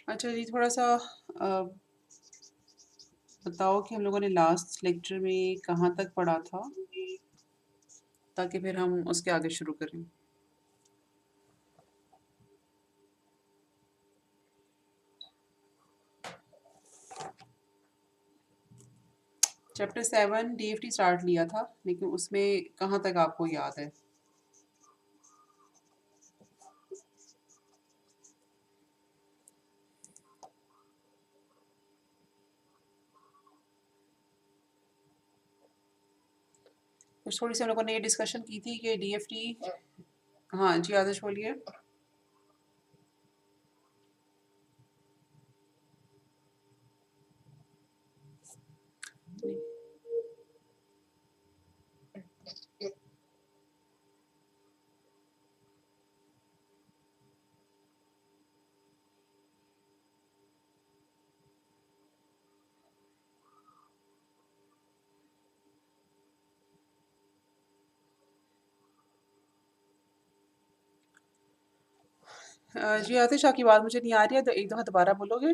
अच्छा जी, थोड़ा सा बताओ कि हम लोगों ने लास्ट लेक्चर में कहाँ तक पढ़ा था, ताकि फिर हम उसके आगे शुरू करें। चैप्टर 7 डीएफटी स्टार्ट लिया था, लेकिन उसमें कहाँ तक आपको याद है? कुछ थोड़ी सी हम लोगों ने ये डिस्कशन की थी कि डीएफटी। हाँ जी, आदर्श बोलिए। जी आतिश, आपकी बात मुझे नहीं आ रही है, तो एक दफ़ा दोबारा बोलोगे?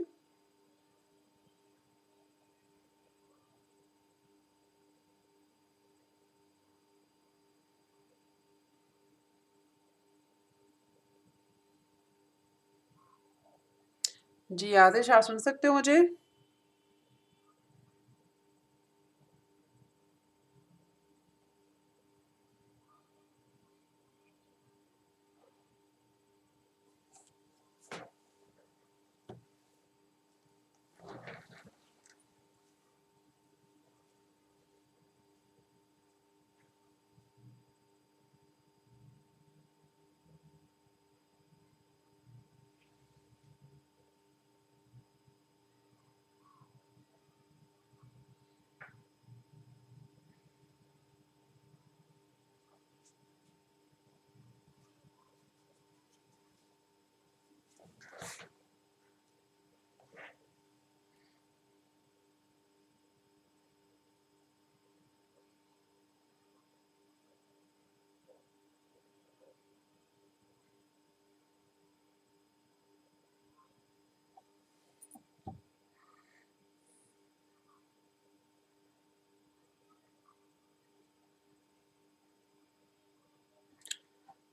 जी आतिश, आप सुन सकते हो मुझे?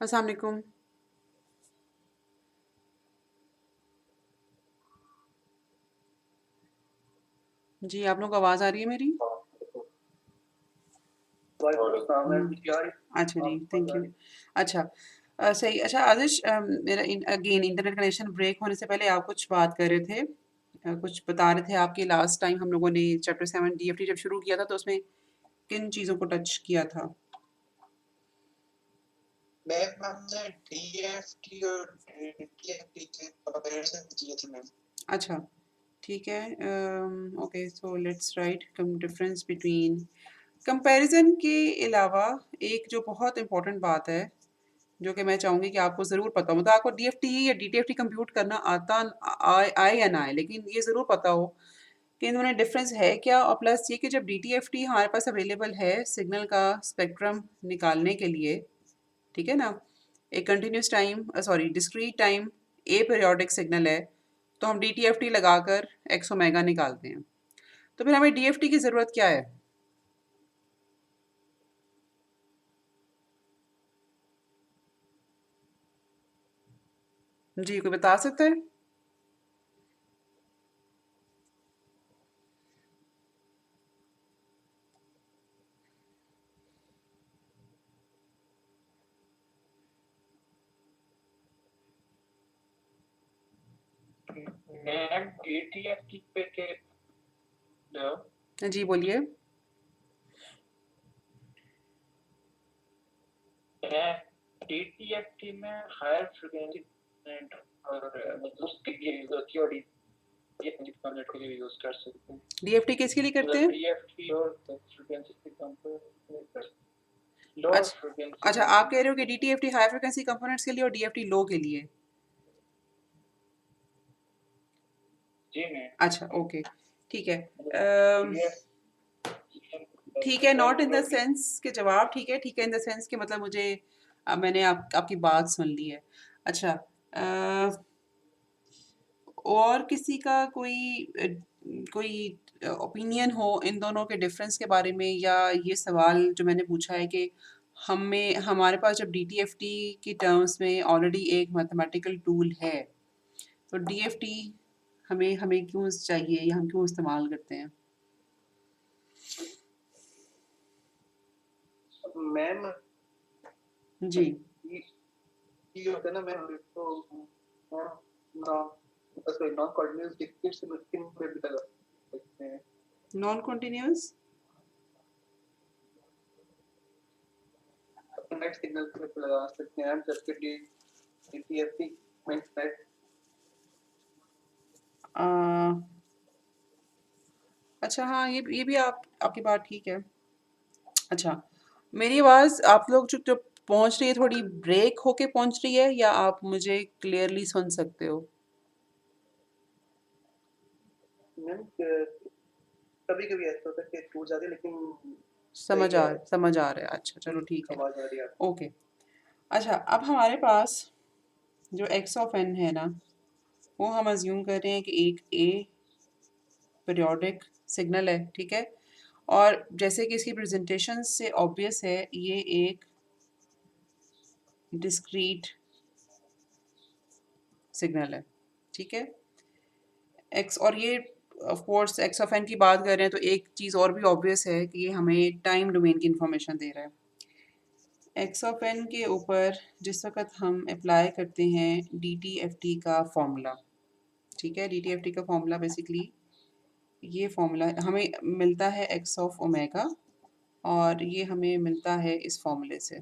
अस्सलाम वालेकुम। जी, आप लोगों को आवाज़ आ रही है मेरी? अच्छा जी, थैंक यू। अच्छा, सही। अच्छा आदिश, मेरा अगेन इंटरनेट कनेक्शन ब्रेक होने से पहले आप कुछ बात कर रहे थे, कुछ बता रहे थे आपके। लास्ट टाइम हम लोगों ने चैप्टर 7 डीएफटी जब शुरू किया था, तो उसमें किन चीज़ों को टच किया था? मैम, हमने डीएफटी और डीएफटी के कंपैरिजन किए थे मैम। अच्छा, ठीक है। Okay, so let's write come difference between. Comparison के अलावा एक जो बहुत इम्पोर्टेंट बात है, जो कि मैं चाहूँगी कि आपको ज़रूर पता हो, मतलब आपको डीएफटी या डीटीएफटी कंप्यूट करना आता आए या ना आए, लेकिन ये ज़रूर पता हो कि इनमें डिफरेंस है क्या। और प्लस ये कि जब डीटीएफटी हमारे पास अवेलेबल है सिग्नल का स्पेक्ट्रम निकालने के लिए, ठीक है ना, एक continuous time, sorry discrete time ए पीरियोडिक सिग्नल है, तो हम डीटीएफटी लगाकर एक्स ओमेगा निकालते हैं। तो फिर हमें डीएफटी की ज़रूरत क्या है? जी, कोई बता सकता है? मैम, डीटीएफटी पे के जी बोलिए। डीटीएफटी में हायर फ्रीक्वेंसी और मतलब उसके लिए यूज होती है, और डीएफटी कन्वर्ट के लिए यूज कर सकते हैं। डीएफटी किसके लिए करते हैं? डीएफटी और फ्रीक्वेंसी के कंपोनेंट, लोअर अच्छा, फ्रीक्वेंसी अच्छा, आप कह रहे हो कि डीटीएफटी हाई फ्रिक्वेंसी कंपोनेंट्स के लिए और डीएफटी लो के लिए। जी मैम। अच्छा, ओके, ठीक है। ठीक है, नॉट इन द सेंस के जवाब, ठीक है, ठीक है इन द सेंस के मतलब मुझे, मैंने आपकी बात सुन ली है। अच्छा, और किसी का कोई ओपिनियन हो इन दोनों के डिफरेंस के बारे में, या ये सवाल जो मैंने पूछा है कि हमारे पास जब DTFT की टर्म्स में ऑलरेडी एक मैथमेटिकल टूल है, तो DFT हमें हमें क्यों चाहिए या हम क्यों इस्तेमाल करते हैं? मैम जी। ये होता है ना मैम, तो मैम नॉन कॉर्डिनेट्स डिक्टेट्स में भी लगा सकते हैं। नॉन कॉन्टिन्यूस नेट सिग्नल पे लगा सकते हैं जबकि DTFT में नेट। अच्छा, हाँ, ये भी आपकी बात ठीक है। अच्छा, मेरी आवाज़ आप लोग जो पहुंच रही है थोड़ी ब्रेक होके पहुंच रही है, या आप मुझे क्लियरली सुन सकते हो? मैम कभी कभी ऐसा होता है कि टूट जाती है, लेकिन सही है, समझ आ रहा है। अच्छा, चलो ठीक है। आवाज आ रही है। ओके। अच्छा, अब हमारे पास जो एक्स ऑफ एन है ना, वो हम अज्यूम कर रहे हैं कि एक ए पीरियोडिक सिग्नल है, ठीक है। और जैसे कि इसकी प्रेजेंटेशन से ऑब्वियस है, ये एक डिस्क्रीट सिग्नल है, ठीक है। एक्स, और ये of course x of n की बात कर रहे हैं, तो एक चीज़ और भी ऑब्वियस है कि ये हमें टाइम डोमेन की इंफॉर्मेशन दे रहा है। एक्स ऑफ एन के ऊपर जिस वक्त हम अप्लाई करते हैं DTFT का फॉर्मूला, ठीक है, DTFT का फॉर्मूला बेसिकली ये फॉर्मूला हमें मिलता है एक्स ऑफ ओमेगा, और ये हमें मिलता है इस फॉर्मूले से,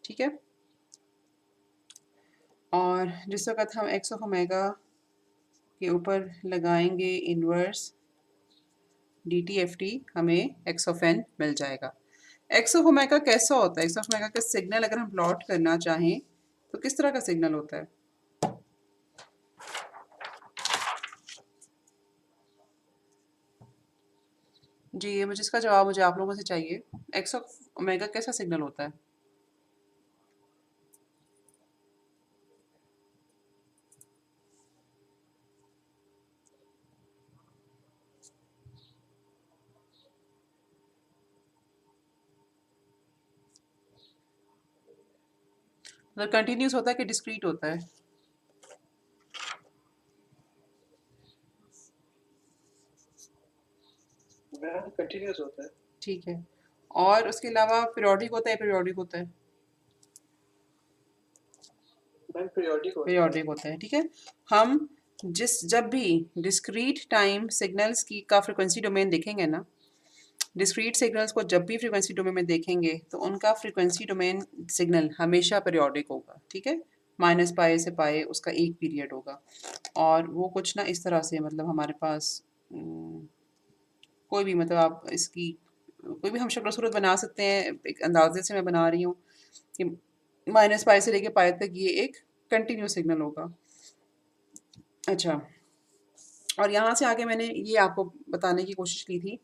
ठीक है। और जिस वक्त हम एक्स ऑफ ओमेगा के ऊपर लगाएंगे इनवर्स DTFT, हमें एक्स ऑफ एन मिल जाएगा। एक्स ऑफ ओमेगा कैसा होता है? एक्स ऑफ ओमेगा का सिग्नल अगर हम प्लॉट करना चाहें तो किस तरह का सिग्नल होता है? जी, ये मुझे इसका जवाब मुझे आप लोगों से चाहिए। एक्स ऑफ ओमेगा कैसा सिग्नल होता है? मतलब कंटिन्यूस होता है कि डिस्क्रीट होता है? मैम कंटिन्यूस होता है। ठीक है। और उसके अलावा पीरियोडिक होता है, पीरियोडिक होता है? मैम पीरियोडिक होता है। पीरियोडिक होता है, ठीक है। हम जब भी डिस्क्रीट टाइम सिग्नल्स की का फ्रिक्वेंसी डोमेन देखेंगे ना, डिस्क्रीट सिग्नल्स को जब भी फ्रीक्वेंसी डोमेन में देखेंगे तो उनका फ्रीक्वेंसी डोमेन सिग्नल हमेशा पीरियोडिक होगा, ठीक है। माइनस पाए से पाए उसका एक पीरियड होगा, और वो कुछ ना इस तरह से, मतलब हमारे पास कोई भी, मतलब आप इसकी कोई भी हम शक्ल सूरत बना सकते हैं। एक अंदाजे से मैं बना रही हूँ कि माइनस पाए से लेके पाए तक ये एक कंटिन्यूस सिग्नल होगा। अच्छा, और यहाँ से आगे मैंने ये आपको बताने की कोशिश की थी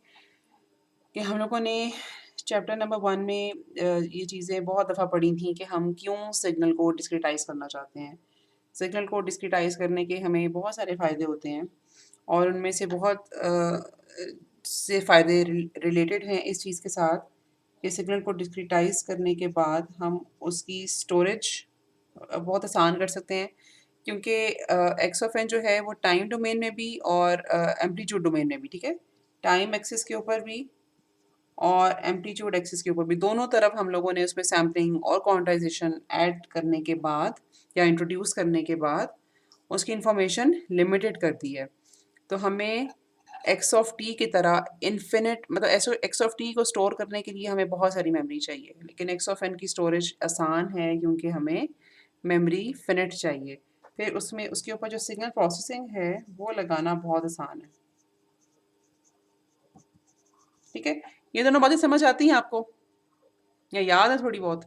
कि हम लोगों ने चैप्टर नंबर 1 में ये चीज़ें बहुत दफ़ा पढ़ी थी कि हम क्यों सिग्नल को डिस्क्रिटाइज़ करना चाहते हैं। सिग्नल को डिस्क्रिटाइज़ करने के हमें बहुत सारे फ़ायदे होते हैं, और उनमें से बहुत से फ़ायदे रिलेटेड हैं इस चीज़ के साथ कि सिग्नल को डिस्क्रिटाइज़ करने के बाद हम उसकी स्टोरेज बहुत आसान कर सकते हैं, क्योंकि एक्स ऑफ एन जो है वो टाइम डोमेन में भी और एम्पलीट्यूड डोमेन में भी, ठीक है। टाइम एक्सिस के ऊपर भी और एम्पलीट्यूड एक्सिस के ऊपर भी, दोनों तरफ हम लोगों ने उसमें सैम्पलिंग और क्वांटाइजेशन ऐड करने के बाद या इंट्रोड्यूस करने के बाद उसकी इंफॉर्मेशन लिमिटेड कर दी है। तो हमें एक्स ऑफ टी की तरह इन्फिनिट, मतलब एक्स ऑफ टी को स्टोर करने के लिए हमें बहुत सारी मेमोरी चाहिए, लेकिन एक्स ऑफ एन की स्टोरेज आसान है क्योंकि हमें मेमोरी फिनिट चाहिए। फिर उसमें उसके ऊपर जो सिग्नल प्रोसेसिंग है वो लगाना बहुत आसान है, ठीक है। ये दोनों बातें समझ आती हैं आपको, या याद है थोड़ी बहुत?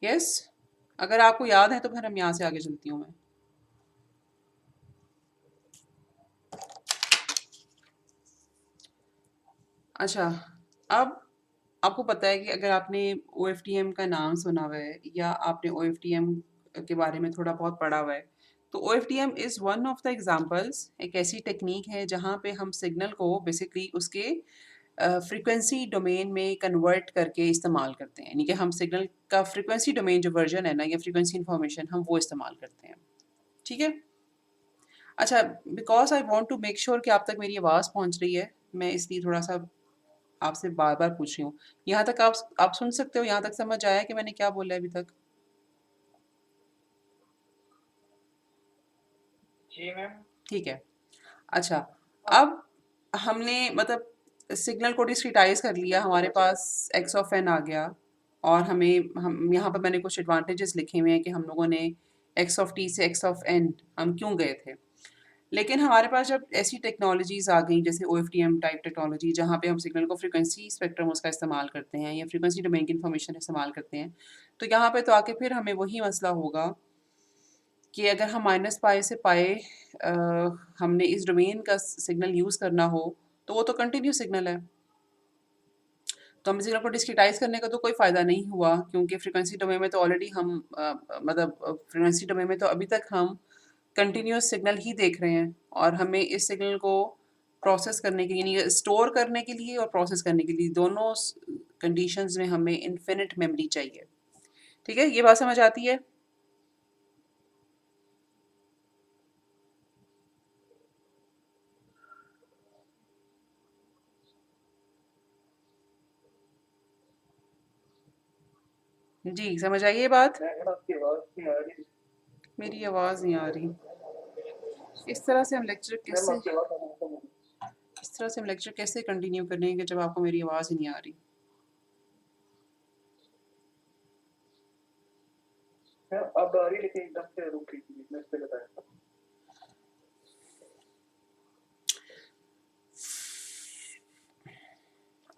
है। यस। अगर आपको याद है तो फिर हम यहाँ से आगे चलती हूँ मैं। अच्छा, अब आपको पता है कि अगर आपने OFTM का नाम सुना हुआ है या आपने OFTM के बारे में थोड़ा बहुत पढ़ा हुआ है, तो OFTM is one of the examples, एक ऐसी टेक्निक है जहाँ पे हम सिग्नल को बेसिकली उसके फ्रीक्वेंसी डोमेन में कन्वर्ट करके इस्तेमाल करते हैं, यानी कि हम सिग्नल का फ्रीक्वेंसी डोमेन जो वर्जन है ना, या फ्रीक्वेंसी इंफॉर्मेशन, हम वो इस्तेमाल करते हैं। ठीक है। अच्छा, because I want to make sure कि आप तक मेरी आवाज़ पहुँच रही है, मैं इसलिए थोड़ा सा आपसे बार बार पूछ रही हूँ। यहाँ तक आप सुन सकते हो? यहाँ तक समझ आया कि मैंने क्या बोला है अभी तक? जी मैम। ठीक है। अच्छा, अब हमने मतलब सिग्नल को डिस्क्रिटाइज कर लिया, हमारे पास एक्स ऑफ एन आ गया, और हम यहाँ पर मैंने कुछ एडवांटेजेस लिखे हुए हैं कि हम लोगों ने एक्स ऑफ टी से एक्स ऑफ एन हम क्यों गए थे। लेकिन हमारे पास जब ऐसी टेक्नोलॉजीज़ आ गई जैसे OFDM टाइप टेक्नोलॉजी, जहाँ पे हम सिग्नल को फ्रीक्वेंसी स्पेक्ट्रम उसका इस्तेमाल करते हैं या फ्रीक्वेंसी डोमेन की इन्फॉर्मेशन इस्तेमाल करते हैं, तो यहाँ पे तो आके फिर हमें वही मसला होगा कि अगर हम माइनस पाई से पाए हमने इस डोमेन का सिग्नल यूज़ करना हो, तो वो तो कंटिन्यू सिग्नल है, तो हम सिग्नल को डिस्क्रिटाइज करने का तो कोई फ़ायदा नहीं हुआ, क्योंकि फ्रीक्वेंसी डोमेन में तो ऑलरेडी हम मतलब फ्रीक्वेंसी डोमेन में तो अभी तक हम कंटिन्यूस सिग्नल ही देख रहे हैं, और हमें इस सिग्नल को प्रोसेस करने के लिए, यानी स्टोर करने के लिए और प्रोसेस करने के लिए, दोनों कंडीशंस में हमें इनफिनिट मेमोरी चाहिए। ठीक है, ये बात समझ आती है? जी, समझ आई ये बात? मैम आपकी आवाज़ नहीं आ रही। मेरी आवाज़ नहीं आ रही। इस तरह से हम लेक्चर मैम कैसे आपकी आवाज़ आना कम हो इस तरह से हम लेक्चर कैसे कंटिन्यू करेंगे जब आपको मेरी आवाज़ ही नहीं आ रही? मैम अब आ रही है, लेकिन एकदम से रुक गई थी, मैं इसलिए बताया।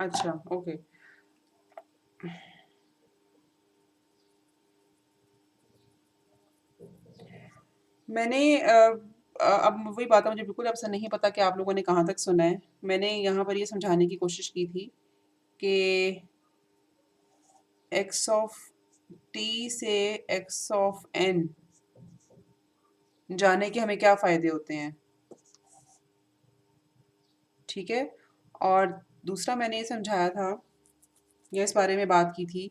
अच्छा, ओके। मैंने अब वही बात है, मुझे बिल्कुल अब से नहीं पता कि आप लोगों ने कहाँ तक सुना है। मैंने यहाँ पर ये समझाने की कोशिश की थी कि एक्स ऑफ टी से एक्स ऑफ एन जाने के हमें क्या फ़ायदे होते हैं। ठीक है, और दूसरा मैंने ये समझाया था या इस बारे में बात की थी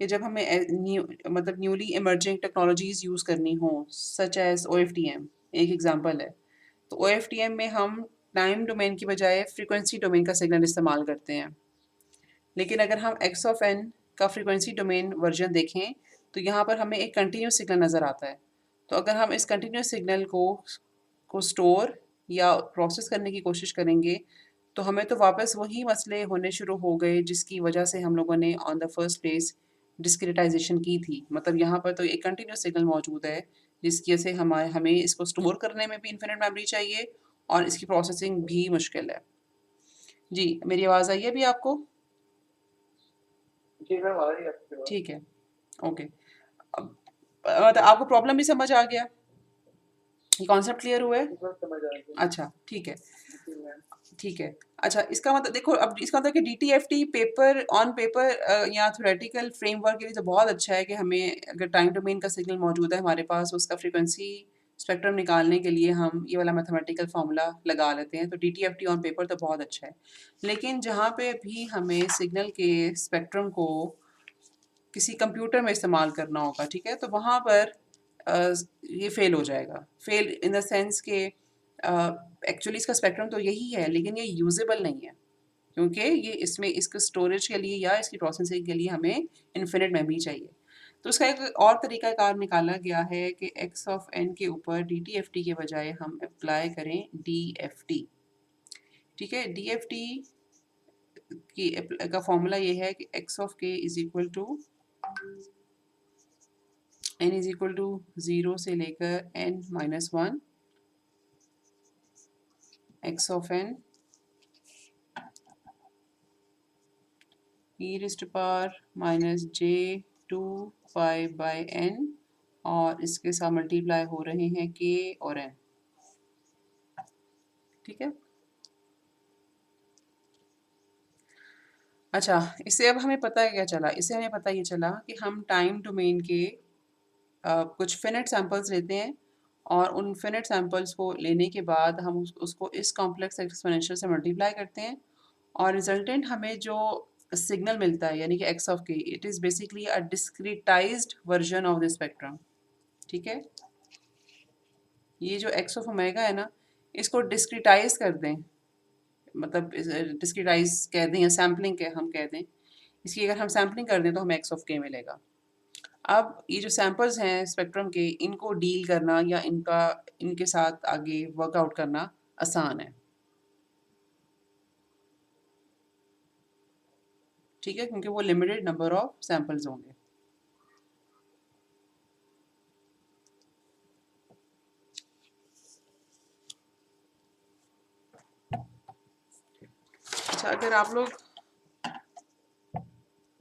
कि जब हमें मतलब न्यूली इमर्जिंग टेक्नोलॉजीज़ यूज़ करनी हो, सच एज़ OFTM एक एग्जांपल है, तो OFTM में हम टाइम डोमेन की बजाय फ्रीक्वेंसी डोमेन का सिग्नल इस्तेमाल करते हैं। लेकिन अगर हम एक्स ऑफ एन का फ्रीक्वेंसी डोमेन वर्जन देखें, तो यहाँ पर हमें एक कंटिन्यूस सिग्नल नज़र आता है। तो अगर हम इस कंटिन्यूस सिग्नल को स्टोर या प्रोसेस करने की कोशिश करेंगे, तो हमें तो वापस वही मसले होने शुरू हो गए जिसकी वजह से हम लोगों ने on the first place discretization की थी। मतलब यहाँ पर तो एक कंटिन्यूस सिग्नल मौजूद है, जिसकी वजह से हमें इसको स्टोर करने में भी इन्फिनिट मेमोरी चाहिए, और इसकी प्रोसेसिंग भी मुश्किल है। जी, मेरी आवाज़ आई है अभी आपको? जी मैम आ रही है आपकी आवाज़। ठीक है, ओके। अब मतलब आपको प्रॉब्लम भी समझ आ गया? ये कॉन्सेप्ट क्लियर हुआ है? एकदम समझ आ गया। अच्छा, ठीक है, जी मैम। ठीक है। अच्छा, इसका मतलब देखो, अब इसका मतलब कि DTFT पेपर ऑन पेपर या थ्योरेटिकल फ्रेमवर्क के लिए तो बहुत अच्छा है कि हमें अगर टाइम डोमेन का सिग्नल मौजूद है हमारे पास, उसका फ्रीक्वेंसी स्पेक्ट्रम निकालने के लिए हम ये वाला मैथमेटिकल फार्मूला लगा लेते हैं, तो DTFT ऑन पेपर तो बहुत अच्छा है। लेकिन जहाँ पे भी हमें सिग्नल के स्पेक्ट्रम को किसी कंप्यूटर में इस्तेमाल करना होगा, ठीक है, तो वहाँ पर ये फेल हो जाएगा। फेल इन द सेंस कि एक्चुअली इसका स्पेक्ट्रम तो यही है, लेकिन ये यूजेबल नहीं है, क्योंकि ये इसमें इसके स्टोरेज के लिए या इसकी प्रोसेसिंग के लिए हमें इन्फिनिट मेमोरी चाहिए। तो उसका एक और तरीकाकार निकाला गया है कि एक्स ऑफ एन के ऊपर DTFT के बजाय हम अप्लाई करें DFT। ठीक है, DFT का फॉर्मूला ये है कि x of k is equal to n is equal to 0 से लेकर n-1 x of n e raised to power minus j 2 pi by n और इसके साथ मल्टीप्लाई हो रहे हैं के और एन। ठीक है। अच्छा, इससे अब हमें पता क्या चला? इससे हमें पता ये चला कि हम टाइम डोमेन के कुछ फिनिट सैंपल्स लेते हैं और उन फिनिट सैंपल्स को लेने के बाद हम उसको इस कॉम्प्लेक्स एक्सपोनेंशियल से मल्टीप्लाई करते हैं और रिजल्टेंट हमें जो सिग्नल मिलता है यानी कि x of k, it is basically a discretized version of the spectrum. ठीक है। ये जो एक्स ऑफ ओमेगा है ना, इसको डिस्क्रीटाइज कर दें, मतलब डिस्क्रीटाइज कह दें या सैम्पलिंग के हम कह दें, इसकी अगर हम सैम्पलिंग कर दें तो हमें एक्स ऑफ के मिलेगा। अब ये जो सैंपल्स हैं स्पेक्ट्रम के, इनको डील करना या इनके साथ आगे वर्कआउट करना आसान है। ठीक है, क्योंकि वो लिमिटेड नंबर ऑफ सैंपल्स होंगे। अच्छा, अगर आप लोग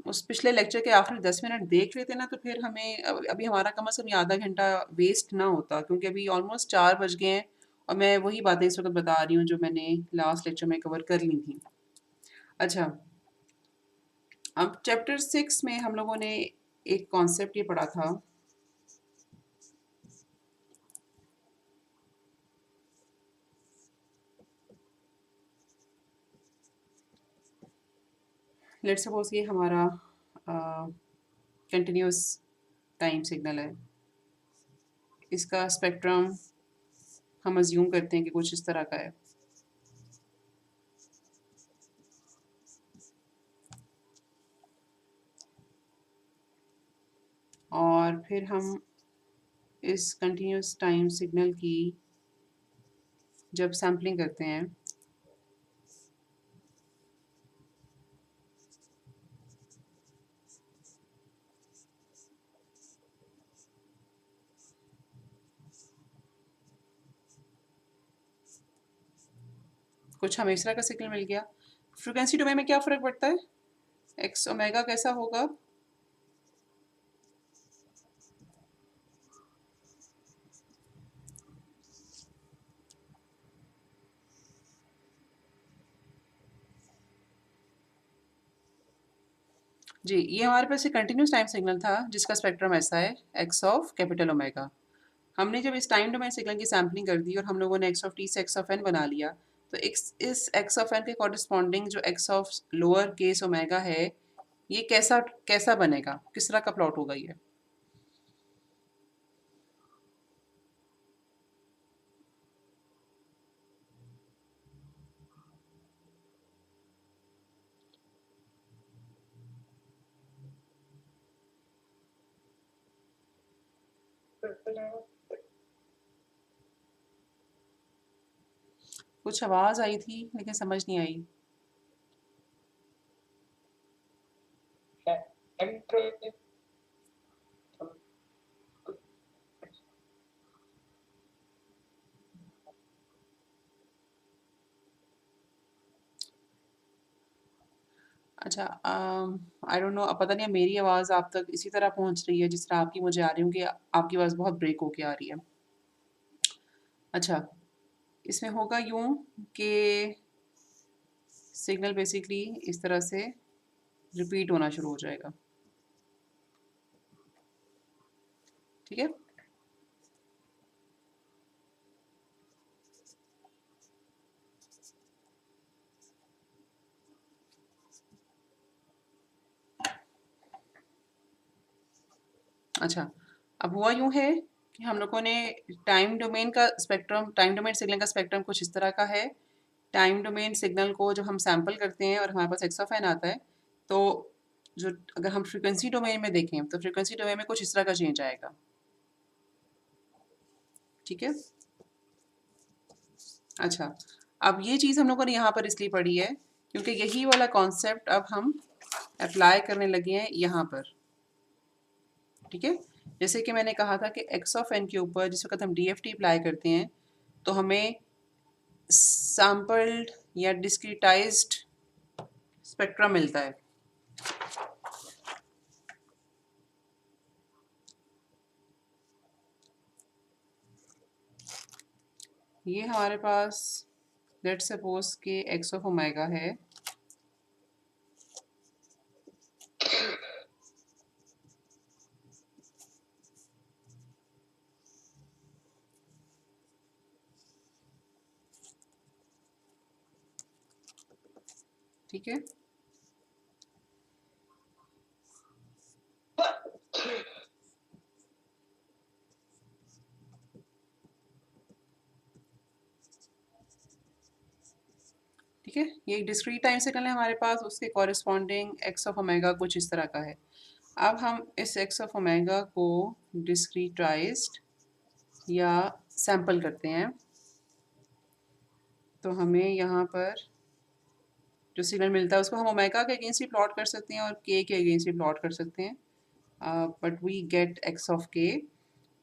उस पिछले लेक्चर के आखिरी 10 मिनट देख लेते ना, तो फिर हमें अभी हमारा कम से कम ये आधा घंटा वेस्ट ना होता, क्योंकि अभी ऑलमोस्ट 4 बज गए हैं और मैं वही बातें इस वक्त बता रही हूँ जो मैंने लास्ट लेक्चर में कवर कर ली थी। अच्छा, अब चैप्टर 6 में हम लोगों ने एक कॉन्सेप्ट ये पढ़ा था, लेट्स सपोज ये हमारा कंटिन्यूस टाइम सिग्नल है। इसका स्पेक्ट्रम हम अज्यूम करते हैं कि कुछ इस तरह का है। और फिर हम इस कंटिन्यूस टाइम सिग्नल की जब सैम्पलिंग करते हैं कुछ हमें इस तरह का सिग्नल मिल गया। फ्रीक्वेंसी डोमेन में क्या फ़र्क पड़ता है? एक्स ओमेगा कैसा होगा? जी, ये हमारे पास एक कंटिन्यूस टाइम सिग्नल था जिसका स्पेक्ट्रम ऐसा है, एक्स ऑफ कैपिटल ओमेगा। हमने जब इस टाइम डोमेन सिग्नल की सैम्पलिंग कर दी और हम लोगों ने एक्स ऑफ टी से एक्स ऑफ एन बना लिया, तो इस एक्स ऑफ एन के कॉरस्पॉन्डिंग जो x of lower case omega है, ये कैसा कैसा बनेगा? किस तरह का प्लॉट होगा ये? कुछ आवाज़ आई थी लेकिन समझ नहीं आई। अच्छा, आई डोंट नो, अब पता नहीं मेरी आवाज़ आप तक इसी तरह पहुंच रही है जिस तरह आपकी मुझे आ रही हूँ कि आपकी आवाज़ बहुत ब्रेक होके आ रही है। अच्छा, इसमें होगा यूँ कि सिग्नल बेसिकली इस तरह से रिपीट होना शुरू हो जाएगा। ठीक है। अच्छा, अब हुआ यूँ है कि हम लोगों ने टाइम डोमेन का स्पेक्ट्रम, टाइम डोमेन सिग्नल का स्पेक्ट्रम कुछ इस तरह का है। टाइम डोमेन सिग्नल को जब हम सैंपल करते हैं और हमारे पास एक्स ऑफ एन आता है, तो जो अगर हम फ्रीक्वेंसी डोमेन में देखें तो फ्रीक्वेंसी डोमेन में कुछ इस तरह का चेंज आएगा। ठीक है। अच्छा, अब ये चीज़ हम लोगों ने यहाँ पर इसलिए पढ़ी है क्योंकि यही वाला कॉन्सेप्ट अब हम अप्लाई करने लगे हैं यहाँ पर। ठीक है। जैसे कि मैंने कहा था कि एक्स ऑफ एन के ऊपर जिस वक्त हम डीएफटी अप्लाई करते हैं तो हमें सैम्पल्ड या डिस्क्रीटाइज्ड स्पेक्ट्रम मिलता है। ये हमारे पास लेट्स सपोज कि एक्स ऑफ ओमेगा है, ठीक है। ठीक है, ये एक डिस्क्रीट टाइम सिग्नल है हमारे पास, उसके कॉरिस्पॉन्डिंग एक्स ऑफ ओमेगा कुछ इस तरह का है। अब हम इस एक्स ऑफ ओमेगा को डिस्क्रीटाइज्ड या सैंपल करते हैं, तो हमें यहाँ पर जो सिग्नल मिलता है उसको हम ओमेगा के अगेंस्ट भी प्लॉट कर सकते हैं और के अगेंस्ट भी प्लॉट कर सकते हैं, but we get x of k,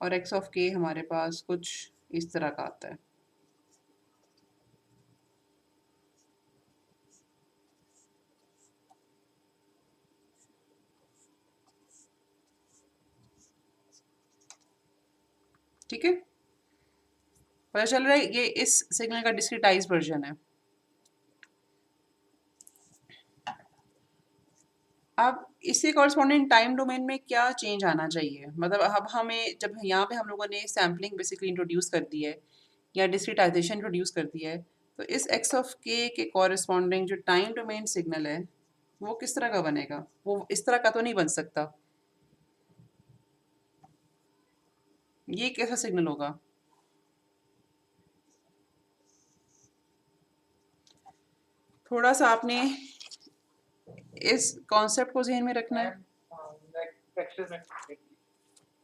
और एक्स ऑफ के हमारे पास कुछ इस तरह का आता है। ठीक है, पता चल रहा है ये इस सिग्नल का डिस्क्रिटाइज वर्जन है। अब इसके कॉरस्पॉन्डिंग टाइम डोमेन में क्या चेंज आना चाहिए, मतलब अब हमें जब यहाँ पे हम लोगों ने सैम्पलिंग बेसिकली इंट्रोड्यूस कर दी है या डिस्क्रिटाइजेशन इंट्रोड्यूस कर दिया है, तो इस एक्स ऑफ के कॉरस्पॉन्डिंग जो टाइम डोमेन सिग्नल है वो किस तरह का बनेगा? वो इस तरह का तो नहीं बन सकता, ये कैसा सिग्नल होगा? थोड़ा सा आपने इस कॉन्सेप्ट को जहन में रखना है।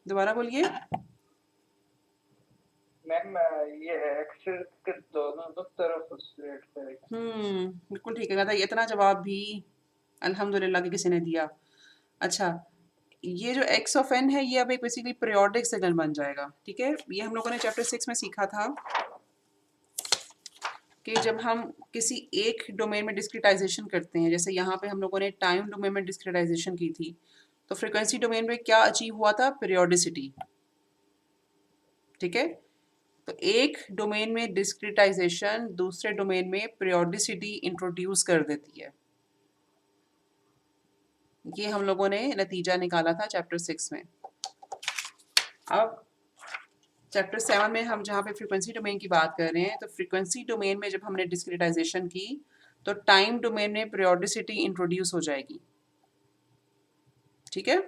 दोबारा बोलिए। मैम ये एक्सेस के दोनों तरफ ऑसिलेट करेगा। बिल्कुल ठीक है, कहता इतना जवाब भी अल्हम्दुलिल्लाह कि किसी ने दिया। अच्छा, ये जो एक्स ऑफ एन है ये अब एक बेसिकली पीरियोडिक सिग्नल बन जाएगा। ठीक है, ये हम लोगों ने चैप्टर 6 में सीखा था कि जब हम किसी एक डोमेन में डिस्क्रिटाइजेशन करते हैं, जैसे यहाँ पे हम लोगों ने टाइम डोमेन में डिस्क्रिटाइजेशन की थी, तो फ्रीक्वेंसी डोमेन में क्या अचीव हुआ था? पीरियोडिसिटी। ठीक है, तो एक डोमेन में डिस्क्रिटाइजेशन दूसरे डोमेन में पीरियोडिसिटी इंट्रोड्यूस कर देती है। ये हम लोगों ने नतीजा निकाला था चैप्टर 6 में। अब चैप्टर 7 में हम जहाँ पे फ्रीक्वेंसी डोमेन की बात कर रहे हैं, तो फ्रीक्वेंसी डोमेन में जब हमने डिस्क्रिटाइजेशन की तो टाइम डोमेन में पीरियोडिसिटी इंट्रोड्यूस हो जाएगी। ठीक है,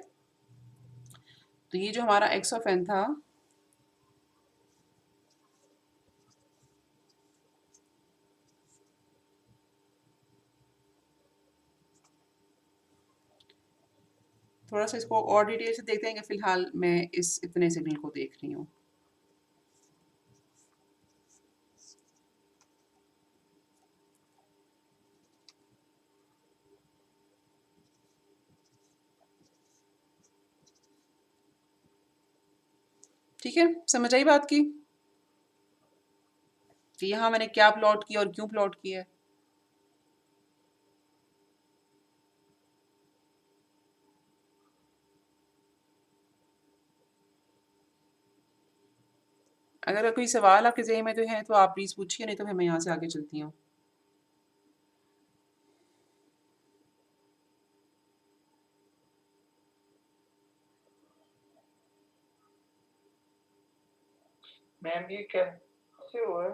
तो ये जो हमारा एक्स ऑफ एन था, थोड़ा सा इसको और डिटेल से देखते हैं कि फिलहाल मैं इस इतने सिग्नल को देख रही हूँ। ठीक है, समझ आई बात की कि यहाँ मैंने क्या प्लॉट किया और क्यों प्लॉट किया है? अगर कोई सवाल आपके ज़हन में तो है तो आप प्लीज़ पूछिए, नहीं तो फिर मैं यहाँ से आगे चलती हूँ। मैम ये कैसे हुआ है?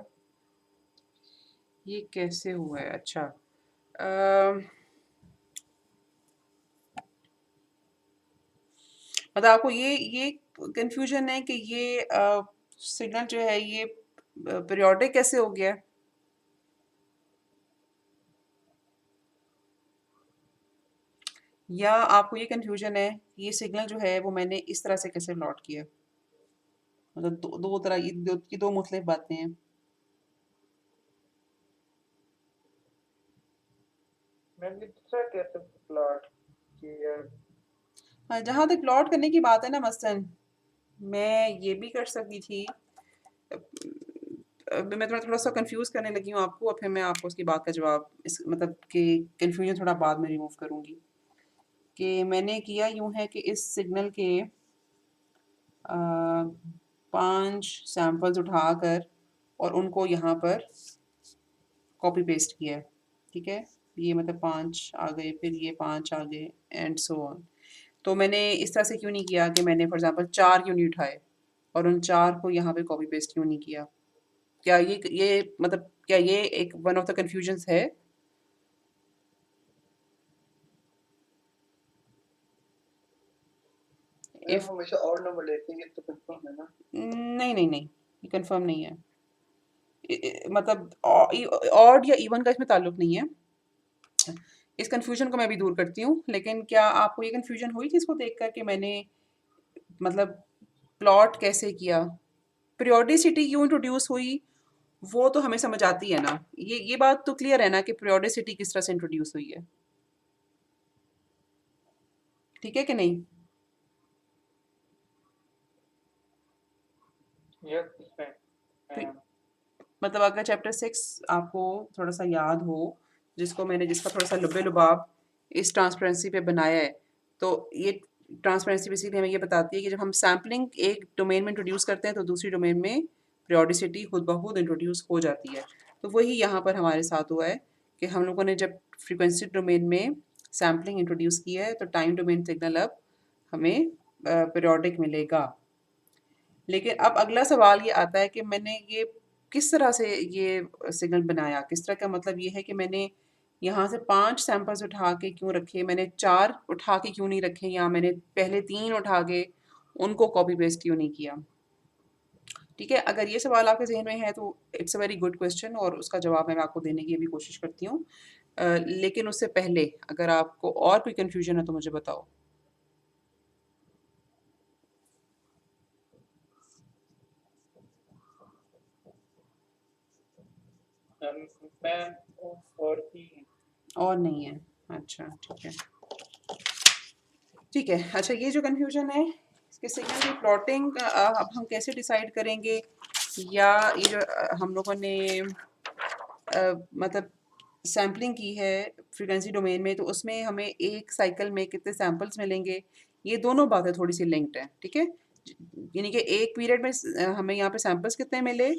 ये कैसे हुआ है? अच्छा, अम, मतलब आपको ये कंफ्यूजन है कि ये सिग्नल जो है ये पीरियोडिक कैसे हो गया? या आपको ये कंफ्यूजन है कि ये सिग्नल जो है वो मैंने इस तरह से कैसे प्लॉट किया? मतलब दो तरह की दो मुख्तलिफ बातें हैं। मैम ये दूसरा कैसे प्लॉट किया? हाँ, जहाँ तक प्लॉट करने की बात है ना, मसलन मैं ये भी कर सकती थी। मैं थोड़ा थोड़ा सा कंफ्यूज करने लगी हूँ आपको, और फिर मैं आपको उसकी बात का जवाब इस मतलब कि कंफ्यूजन थोड़ा बाद में रिमूव करूँगी। कि मैंने किया यूँ है कि इस सिग्नल के 5 सैंपल्स उठाकर और उनको यहाँ पर कॉपी पेस्ट किया है, ठीक है। ये मतलब 5 आ गए, फिर ये 5 आ गए एंड सो ऑन। तो मैंने इस तरह से क्यों नहीं किया कि मैंने फॉर एग्ज़ाम्पल 4 क्यों नहीं उठाए और उन 4 को यहाँ पे कॉपी पेस्ट क्यों नहीं किया? क्या ये मतलब क्या ये एक वन ऑफ द कन्फ्यूजन्स है? मैम इफ हमेशा और नंबर लेते हैं, ये तो कंफर्म है ना? नहीं, ये कन्फर्म नहीं है। मतलब ऑड या इवन का इसमें ताल्लुक नहीं है। इस कन्फ्यूजन को मैं भी दूर करती हूँ, लेकिन क्या आपको ये कन्फ्यूजन हुई थी इसको देख कर कि मैंने मतलब प्लॉट कैसे किया? पीरियोडिसिटी क्यों इंट्रोड्यूस हुई, वो तो हमें समझ आती है ना। ये बात तो क्लियर है ना कि पीरियोडिसिटी किस तरह से इंट्रोड्यूस हुई है, ठीक है कि नहीं? Yes ma'am. मतलब अगर चैप्टर 6 आपको थोड़ा-सा याद हो, जिसका थोड़ा-सा लुबे-लुबाब इस ट्रांसपेरेंसी पे बनाया है, तो ये ट्रांसपेरेंसी बेसिकली हमें ये बताती है कि जब हम सैंपलिंग एक डोमेन में इंट्रोड्यूस करते हैं, तो दूसरी डोमेन में पीरियोडिसिटी खुद ब खुद इंट्रोड्यूस हो जाती है। तो वही यहाँ पर हमारे साथ हुआ है कि हम लोगों ने जब फ्रीक्वेंसी डोमेन में सैंपलिंग इंट्रोड्यूस की है, तो टाइम डोमेन सिग्नल अब हमें पीरियोडिक मिलेगा। लेकिन अब अगला सवाल ये आता है कि मैंने ये किस तरह से ये सिग्नल बनाया? किस तरह का मतलब ये है कि मैंने यहाँ से 5 सैंपल्स उठा के क्यों रखे? मैंने 4 उठा के क्यों नहीं रखे या मैंने पहले 3 उठा के उनको कॉपी पेस्ट क्यों नहीं किया? ठीक है, अगर ये सवाल आपके ज़हन में है तो it's a very good question और उसका जवाब मैं आपको देने की भी कोशिश करती हूँ। लेकिन उससे पहले अगर आपको और कोई कन्फ्यूजन है तो मुझे बताओ? मैम और भी और नहीं है? अच्छा, ठीक है। ठीक है, अच्छा ये जो कन्फ्यूजन है इसके सिग्नल की प्लॉटिंग अब हम कैसे डिसाइड करेंगे या ये जो हम लोगों ने मतलब सैम्पलिंग की है फ्रीक्वेंसी डोमेन में तो उसमें हमें एक साइकिल में कितने सैंपल्स मिलेंगे, ये दोनों बातें थोड़ी सी लिंक्ड हैं, ठीक है। यानी कि एक पीरियड में हमें यहाँ पे सैंपल्स कितने मिले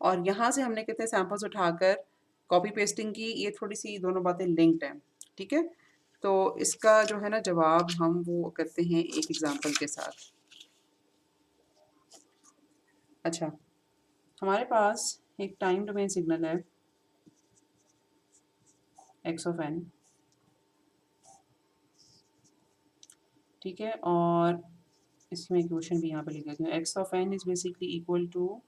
और यहाँ से हमने कितने सैंपल्स उठाकर कॉपी पेस्टिंग की, ये थोड़ी सी दोनों बातें लिंक्ड हैं, ठीक है। तो इसका जो है ना जवाब हम वो करते हैं एक एग्जांपल के साथ। अच्छा, हमारे पास एक टाइम डोमेन सिग्नल है एक्स ऑफ एन, ठीक है। और इसमें इक्वेशन भी यहाँ पे लिख देती हूँ, x of n is basically equal to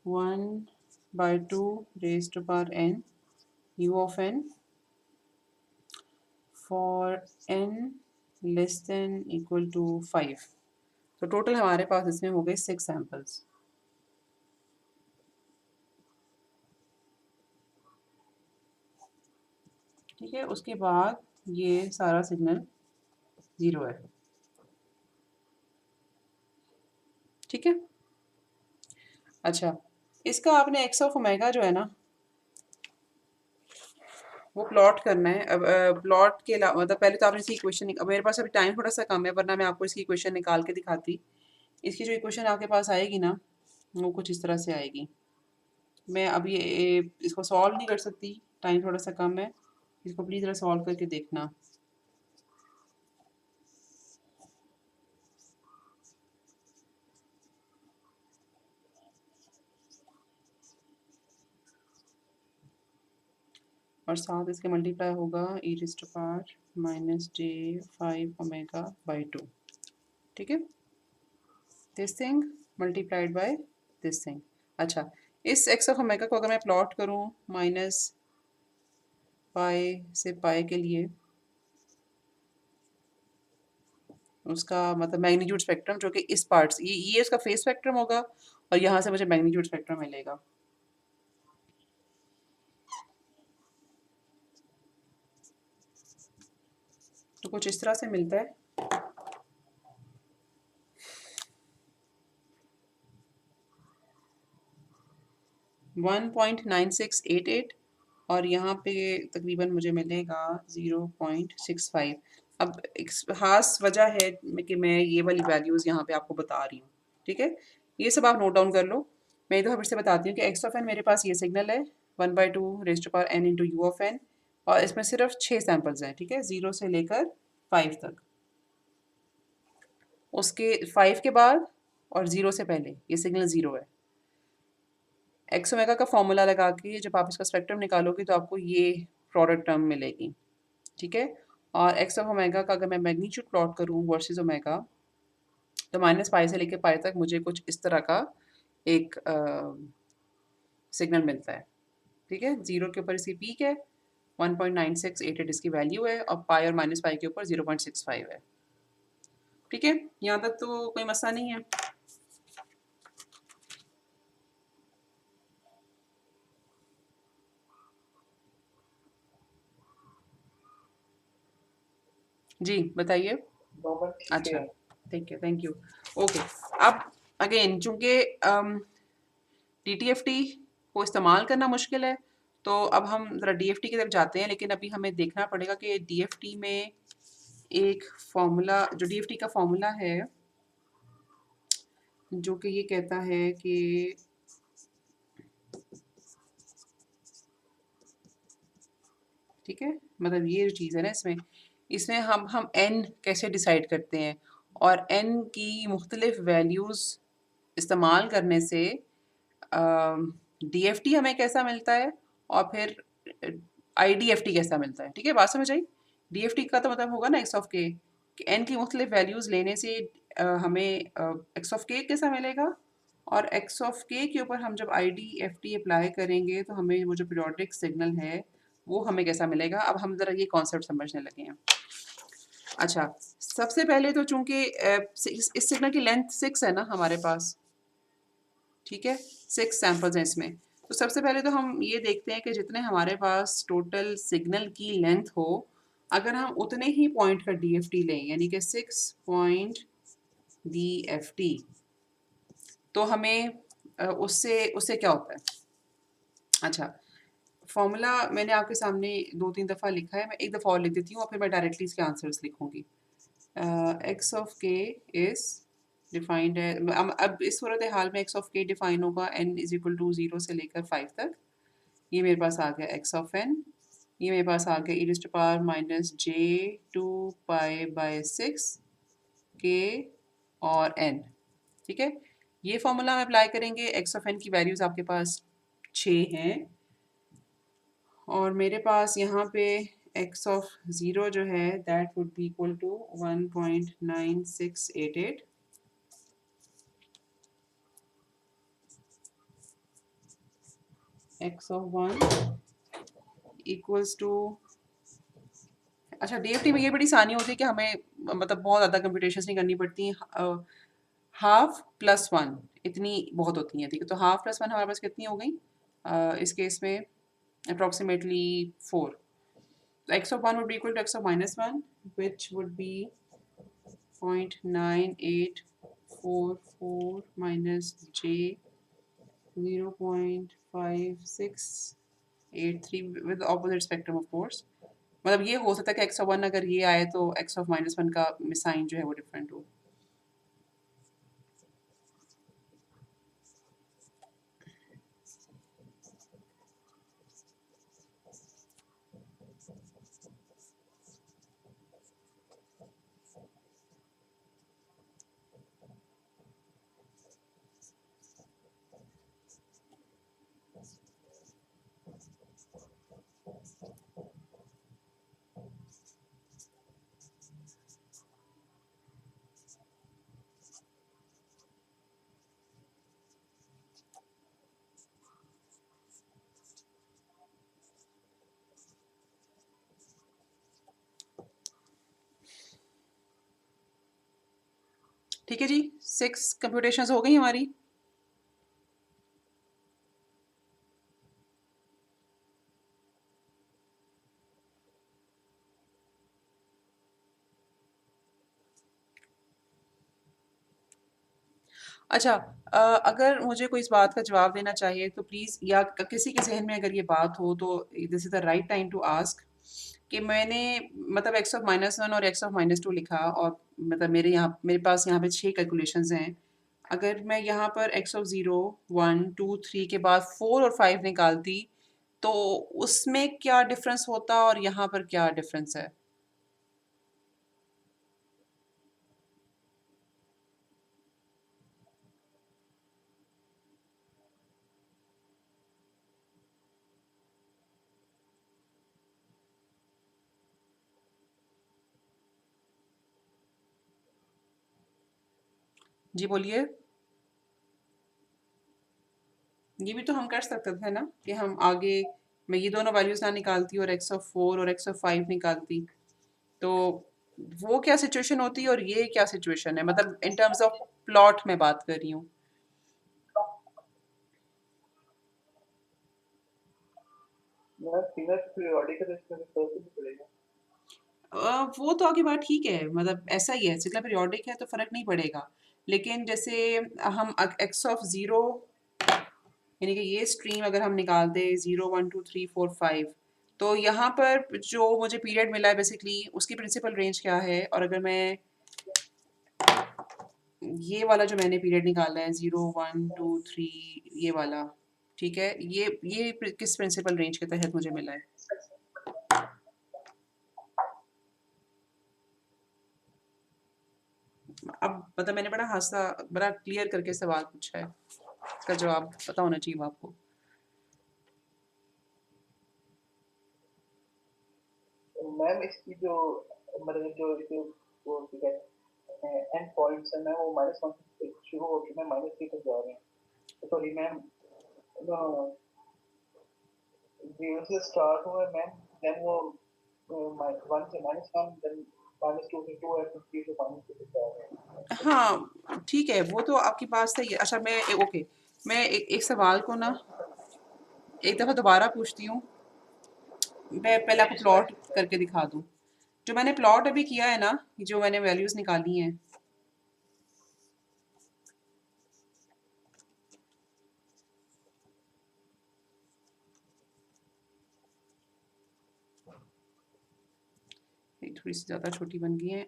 1/2 raise to power n u of n for n less than equal to 5। तो टोटल हमारे पास इसमें हो गए 6 सैम्पल्स, ठीक है। उसके बाद ये सारा सिग्नल 0 है, ठीक है। अच्छा, इसका आपने एक्स ऑफ ओमेगा जो है ना वो प्लॉट करना है। अब प्लॉट के अलावा मतलब पहले तो आपने इसकी इक्वेशन, अब मेरे पास अभी टाइम थोड़ा सा कम है वरना मैं आपको इसकी इक्वेशन निकाल के दिखाती। इसकी जो इक्वेशन आपके पास आएगी ना वो कुछ इस तरह से आएगी। मैं अभी इसको सॉल्व नहीं कर सकती, टाइम थोड़ा सा कम है। इसको प्लीज़ ज़रा सॉल्व करके देखना। और साथ इसके मल्टीप्लाई होगा e raise to power -j5 omega by 2, ठीक है। This thing multiplied by this thing. अच्छा, इस एक्स ऑफ ओमेगा को अगर मैं प्लॉट करूँ माइनस पाई से पाई के लिए, उसका मतलब मैग्नीट्यूड स्पेक्ट्रम जो कि इस पार्ट से ये उसका फेस स्पेक्ट्रम होगा और यहाँ से मुझे मैग्नीट्यूड स्पेक्ट्रम मिलेगा। तो कुछ इस तरह से मिलता है। 1.9688 और यहाँ पे तकरीबन मुझे मिलेगा 0.65। अब एक खास वजह है कि मैं ये वाली वैल्यूज़ यहाँ पे आपको बता रही हूँ, ठीक है। ये सब आप नोट डाउन कर लो। मैं एक दफ़ा फिर से बताती हूँ कि एक्स ऑफ एन मेरे पास ये सिग्नल है 1/2 raise to power n into u of n, और इसमें सिर्फ 6 सैम्पल्स हैं, ठीक है, 0 से लेकर 5 तक। उसके 5 के बाद और 0 से पहले ये सिग्नल 0 है। एक्स ओमेगा का फॉर्मूला लगा के जब आप इसका स्पेक्ट्रम निकालोगे तो आपको ये प्रोडक्ट टर्म मिलेगी, ठीक है। और एक्स ऑफ ओमेगा का अगर मैं मैग्नीट्यूड प्लॉट करूँ वर्सेस ओमेगा, तो -π से लेकर π तक मुझे कुछ इस तरह का एक सिग्नल मिलता है, ठीक है। 0 के ऊपर इसकी पीक है, 1.9688 इसकी वैल्यू है, और पाई और -π के ऊपर 0.65 है, ठीक है। यहाँ तक तो कोई मसला नहीं है। जी बताइए। नॉर्मल ठीक अच्छा, है। ठीक है, थैंक यू। ओके, अब अगेन चूंकि DTFT को इस्तेमाल करना मुश्किल है, तो अब हम ज़रा DFT की तरफ जाते हैं, लेकिन अभी हमें देखना पड़ेगा कि DFT में एक फॉर्मूला, जो DFT का फॉर्मूला है, जो कि ये कहता है कि ठीक है, मतलब ये जो चीज़ है ना इसमें, इसमें हम n कैसे डिसाइड करते हैं, और n की मुख्तलिफ वैल्यूज़ इस्तेमाल करने से DFT हमें कैसा मिलता है, और फिर IDFT कैसा मिलता है, ठीक है, बात समझ आई। DFT का तो मतलब होगा ना एक्स ऑफ के, कि n की मुख्तलिफ वैल्यूज़ लेने से हमें एक्स ऑफ के कैसा मिलेगा, और एक्स ऑफ के के ऊपर हम जब IDFT अप्लाई करेंगे तो हमें वो जो पीरियोडिक सिग्नल है वो हमें कैसा मिलेगा। अब हम ज़रा ये कॉन्सेप्ट समझने लगे हैं। अच्छा, सबसे पहले तो चूंकि इस सिग्नल की लेंथ 6 है ना हमारे पास, ठीक है, 6 सैंपल्स हैं इसमें। तो सबसे पहले तो हम ये देखते हैं कि जितने हमारे पास टोटल सिग्नल की लेंथ हो, अगर हम उतने ही पॉइंट का DFT लें, यानी कि 6 पॉइंट DFT, तो हमें उससे उससे क्या होता है। अच्छा, फॉर्मूला मैंने आपके सामने 2-3 दफ़ा लिखा है, मैं एक दफ़ा और लिख देती हूँ और फिर मैं डायरेक्टली इसके आंसर्स लिखूँगी। एक्स ऑफ के इज़ डिफाइंड है, अब इस सूरत हाल में एक्स ऑफ के डिफाइन होगा n इज इक्वल टू 0 से लेकर 5 तक। ये मेरे पास आ गया एक्स ऑफ n, ये मेरे पास आ गया e to power minus j 2 pi by 6 के और n, ठीक है। ये फॉर्मूला हम अप्लाई करेंगे, एक्स ऑफ n की वैल्यूज़ आपके पास 6 हैं, और मेरे पास यहाँ पे एक्स ऑफ ज़ीरो जो है that would be equal to 1.9688, x of one equals to, अच्छा DFT में ये बड़ी आसानी होती है कि हमें मतलब बहुत ज़्यादा कंप्यूटेशंस नहीं करनी पड़ती। हाफ प्लस वन इतनी बहुत होती हैं, ठीक है। तो हाफ प्लस वन हमारे पास कितनी हो गई इस केस में, approximately 4। So x of 1 would be equal to x of minus 1, which would be 0.9844 minus j 0.5683 with the opposite spectrum of course। मतलब ये हो सकता है कि x of 1 अगर ये आए तो x of minus 1 का साइन जो है वो डिफरेंट हो। ठीक है जी, 6 कंप्यूटेशंस हो गई हमारी। अच्छा, अगर मुझे कोई इस बात का जवाब देना चाहिए तो प्लीज़, या किसी के ज़हन में अगर ये बात हो तो this is the right time to ask, कि मैंने मतलब एक्स ऑफ माइनस वन और एक्स ऑफ माइनस टू लिखा, और मतलब मेरे पास यहाँ पे 6 कैलकुलेशंस हैं। अगर मैं यहाँ पर x ऑफ 0, 1, 2, 3 के बाद 4 और 5 निकालती तो उसमें क्या डिफरेंस होता और यहाँ पर क्या डिफरेंस है? जी बोलिए। ये भी तो हम कर सकते थे ना कि हम आगे मैं ये दोनों वैल्यूज ना निकालती और x ऑफ 4 और x ऑफ 5 निकालती, तो वो क्या सिचुएशन होती और ये क्या सिचुएशन है, मतलब इन टर्म्स ऑफ प्लॉट मैं बात कर रही हूँ। मैं फिंगर पीरियोडिक है, इसमें फर्क नहीं पड़ेगा। वो तो आपकी बात ठीक है, मतलब ऐसा ही है, सिग्नल पीरियोडिक है तो फर्क नहीं पड़ेगा। लेकिन जैसे हम एक्स ऑफ जीरो, यानी कि ये स्ट्रीम अगर हम निकाल दें 0, 1, 2, 3, 4, 5, तो यहाँ पर जो मुझे पीरियड मिला है बेसिकली उसकी प्रिंसिपल रेंज क्या है, और अगर मैं ये वाला जो मैंने पीरियड निकाला है 0, 1, 2, 3, ये वाला, ठीक है, ये किस प्रिंसिपल रेंज के तहत मुझे मिला है? अब मतलब मैंने बड़ा हासा बड़ा क्लियर करके सवाल पूछा है, इसका जवाब पता होना चाहिए आपको। मैम इसकी जो मतलब जो वो क्या कहते हैं एंड पॉइंट्स है, मैं वो -1 से शुरू होके मैं -3 तक जा रहे हैं। सॉरी मैम, नो 0 से स्टार्ट हुआ है मैम, देन वो 1 से -1, देन -2 से 2 है, फिर 3 से -2 तक जा रहे हैं। हाँ ठीक है, वो तो आपकी बात सही है। अच्छा मैं ओके, मैं एक सवाल को ना एक दफ़ा दोबारा पूछती हूँ, मैं पहले आपको प्लॉट करके दिखा दूँ। जो मैंने प्लॉट अभी किया है ना, जो मैंने वैल्यूज़ निकाली हैं, ये थोड़ी सी ज़्यादा छोटी बन गई हैं।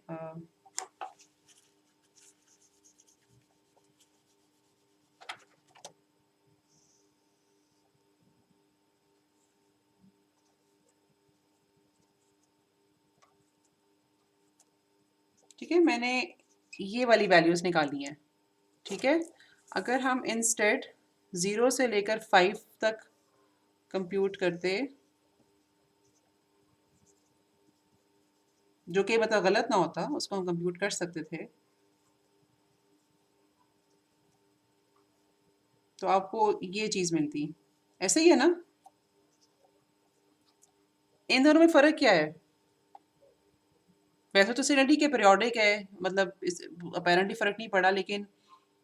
ठीक है, मैंने ये वाली वैल्यूज़ निकाली हैं, ठीक है। अगर हम इंस्टेड 0 से लेकर 5 तक कंप्यूट करते, जो कि मतलब गलत ना होता, उसको हम कंप्यूट कर सकते थे, तो आपको ये चीज़ मिलती। ऐसा ही है ना? इन दोनों में फ़र्क क्या है? वैसे तो सिनेटी के पीरियोडिक है, मतलब इस अपेरेंटली फ़र्क नहीं पड़ा, लेकिन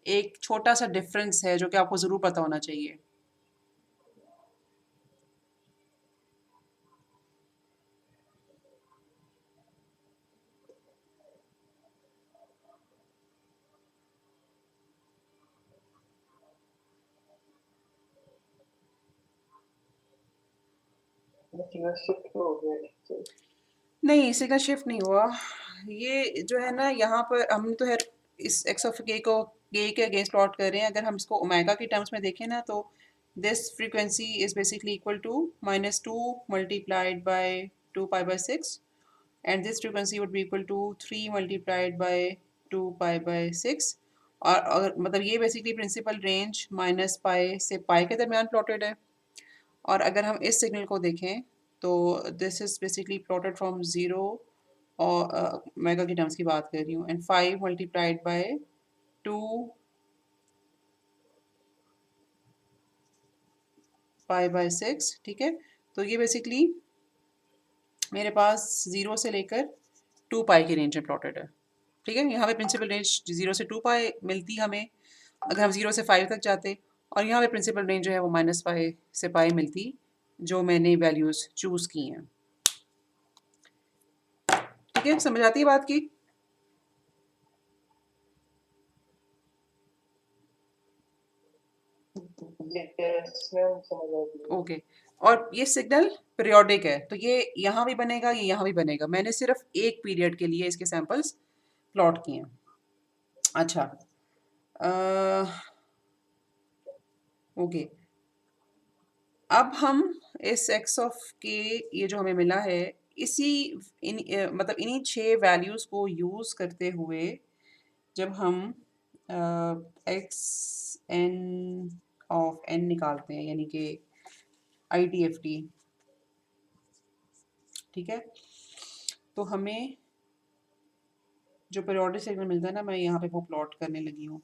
एक छोटा-सा डिफ़रेंस है जो कि आपको ज़रूर पता होना चाहिए। फिंगर शिफ्ट हो गया। नहीं, सिग्नल शिफ्ट नहीं हुआ। ये जो है ना, यहाँ पर हम तो है इस एक्स ऑफ के को के अगेंस्ट प्लॉट कर रहे हैं। अगर हम इसको ओमेगा के टर्म्स में देखें ना, तो this frequency is basically equal to -2 multiplied by 2 pi by 6, and this frequency would be equal to 3 multiplied by 2 pi by 6। और अगर मतलब ये बेसिकली प्रिंसिपल रेंज -पाई से पाई के दरमियान प्लॉटेड है। और अगर हम इस सिग्नल को देखें तो this is basically plotted from zero, और मेगा की टर्म्स की बात कर रही हूँ, and 5 multiplied by 2 pi by 6, ठीक है। तो ये बेसिकली मेरे पास 0 से लेकर 2 पाई की रेंज में प्लॉटेड है, ठीक है। यहाँ पे प्रिंसिपल रेंज 0 से 2 पाई मिलती हमें, अगर हम 0 से 5 तक जाते, और यहाँ पे प्रिंसिपल रेंज जो है वो -पाई से पाई मिलती, जो मैंने वैल्यूज़ चूज़ की हैं, ठीक है। समझ आती है बात की? यस मैम, समझ आ गई। ओके। और ये सिग्नल पीरियोडिक है, तो ये यहाँ भी बनेगा, ये यहाँ भी बनेगा। मैंने सिर्फ एक पीरियड के लिए इसके सैंपल्स प्लॉट किए हैं। अच्छा, ओके, अब हम इस एक्स ऑफ के, ये जो हमें मिला है, इसी मतलब इन्हीं 6 वैल्यूज़ को यूज़ करते हुए जब हम एक्स एन ऑफ एन निकालते हैं, यानी कि आई टी एफ टी, ठीक है, तो हमें जो पीरियोडिक सिग्नल मिलता है ना, मैं यहाँ पे वो प्लॉट करने लगी हूँ।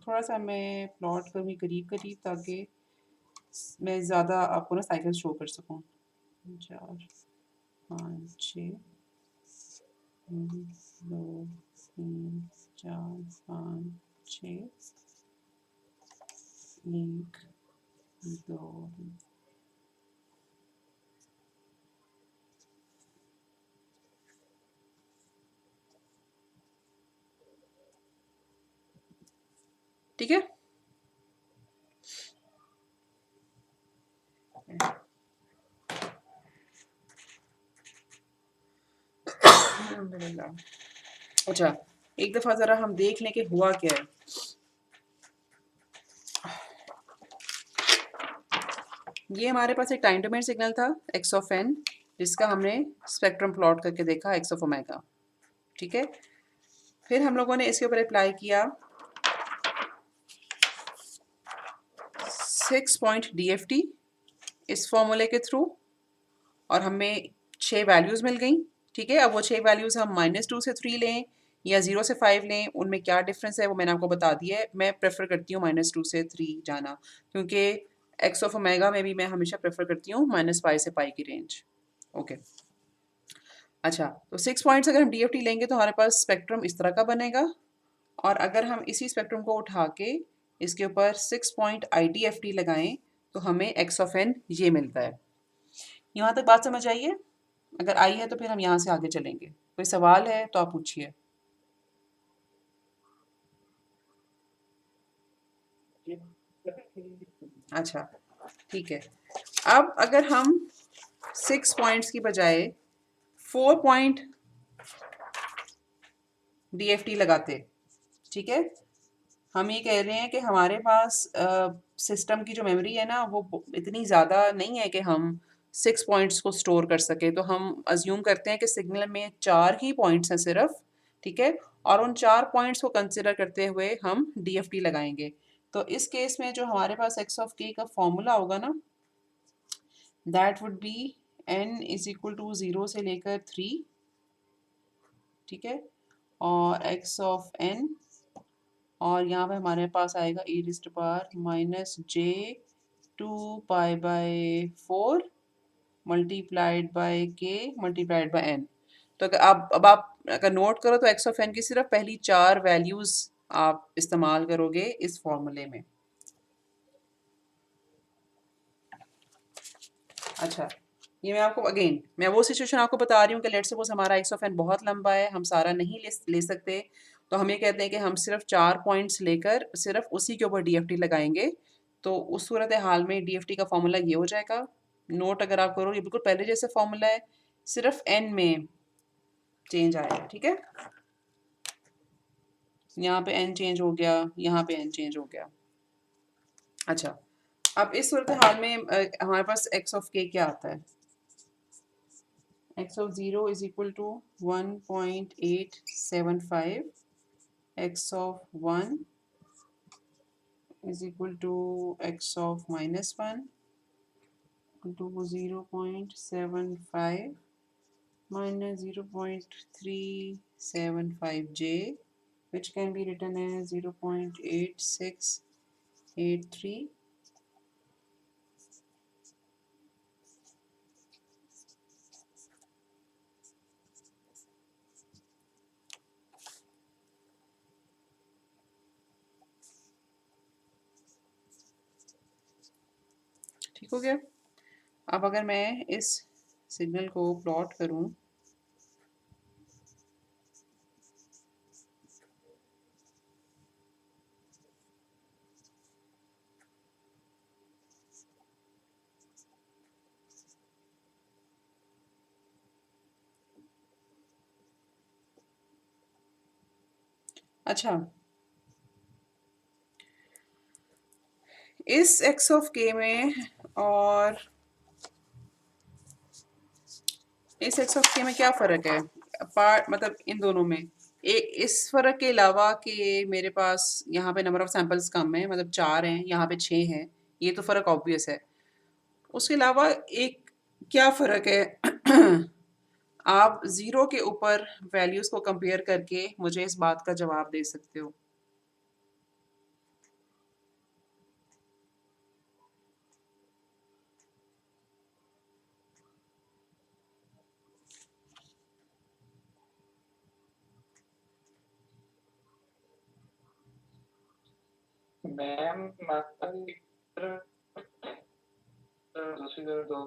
थोड़ा सा मैं प्लॉट करूँगी करीब करीब, ताकि मैं ज़्यादा आपको ना साइकिल शो कर सकूँ। 4 5 6 2 3 4 5 6 1 2। ठीक है, अल्हम्दुलिल्लाह। अच्छा, एक दफ़ा ज़रा हम देख लें कि हुआ क्या है। ये हमारे पास एक टाइम डोमेन सिग्नल था एक्स ऑफ एन, जिसका हमने स्पेक्ट्रम प्लॉट करके देखा एक्स ऑफ ओमेगा, ठीक है। फिर हम लोगों ने इसके ऊपर अप्लाई किया 6 पॉइंट डीएफटी इस फॉर्मूले के थ्रू, और हमें 6 वैल्यूज़ मिल गई, ठीक है। अब वो 6 वैल्यूज़ हम -2 से 3 लें या 0 से 5 लें, उनमें क्या डिफरेंस है वो मैंने आपको बता दिया है। मैं प्रेफर करती हूँ -2 से 3 जाना, क्योंकि एक्स ऑफ ओमेगा में भी मैं हमेशा प्रेफर करती हूँ -पाई से पाई की रेंज। ओके, अच्छा, तो 6 पॉइंट्स अगर हम डीएफटी लेंगे तो हमारे पास स्पेक्ट्रम इस तरह का बनेगा, और अगर हम इसी स्पेक्ट्रम को उठा के इसके ऊपर 6 पॉइंट आईडीएफटी लगाएं तो हमें एक्स ऑफ एन ये मिलता है। यहाँ तक बात समझ आई है? अगर आई है तो फिर हम यहाँ से आगे चलेंगे। कोई सवाल है तो आप पूछिए। अच्छा, ठीक है। अब अगर हम 6 पॉइंट्स की बजाय 4 पॉइंट डीएफटी लगाते, ठीक है, हम ये कह रहे हैं कि हमारे पास सिस्टम की जो मेमोरी है ना, वो इतनी ज़्यादा नहीं है कि हम 6 पॉइंट्स को स्टोर कर सके। तो हम अज्यूम करते हैं कि सिग्नल में 4 ही पॉइंट्स हैं सिर्फ, ठीक है, और उन 4 पॉइंट्स को कंसिडर करते हुए हम डीएफटी लगाएंगे। तो इस केस में जो हमारे पास एक्स ऑफ के का फॉर्मूला होगा ना, that would be n is equal to 0 से लेकर 3, ठीक है, और एक्स ऑफ n, और यहाँ पे हमारे पास आएगा e to the power -j2π/4 multiplied by k multiplied by n। तो अगर आप अब आप अगर नोट करो तो एक्स ऑफ एन की सिर्फ पहली 4 वैल्यूज आप इस्तेमाल करोगे इस फॉर्मूले में। अच्छा, ये मैं वो सिचुएशन आपको बता रही हूँ कि लेट्स सपोज हमारा एक्स ऑफ एन बहुत लंबा है, हम सारा नहीं ले सकते, तो हम ये कहते हैं कि हम सिर्फ 4 पॉइंट्स लेकर सिर्फ उसी के ऊपर डीएफटी लगाएंगे। तो उस सूरत हाल में डीएफटी का फॉर्मूला ये हो जाएगा। नोट अगर आप करो, ये बिल्कुल पहले जैसे फॉर्मूला है, सिर्फ एन में चेंज आया है, ठीक है। यहाँ पे एन चेंज हो गया, यहाँ पे एन चेंज हो गया। अच्छा, अब इस सूरत हाल में हमारे पास एक्स ऑफ के क्या आता है? x of 0 is equal to 1.875, x of 1 is equal to x of minus 1 to 0.75 minus 0.375j, which can be written as 0.8683. ठीक हो गया। अब अगर मैं इस सिग्नल को प्लॉट करूं, अच्छा, इस एक्स ऑफ के में और इस एक्स ऑफ के में क्या फ़र्क है? पार्ट मतलब इन दोनों में। इस फ़र्क के अलावा कि मेरे पास यहाँ पे नंबर ऑफ सैंपल्स कम है, मतलब 4 हैं, यहाँ पे 6 हैं, ये तो फ़र्क ऑब्वियस है। उसके अलावा एक क्या फ़र्क है? आप ज़ीरो के ऊपर वैल्यूज़ को कंपेयर करके मुझे इस बात का जवाब दे सकते हो। मैम दूसरी तरफ दो।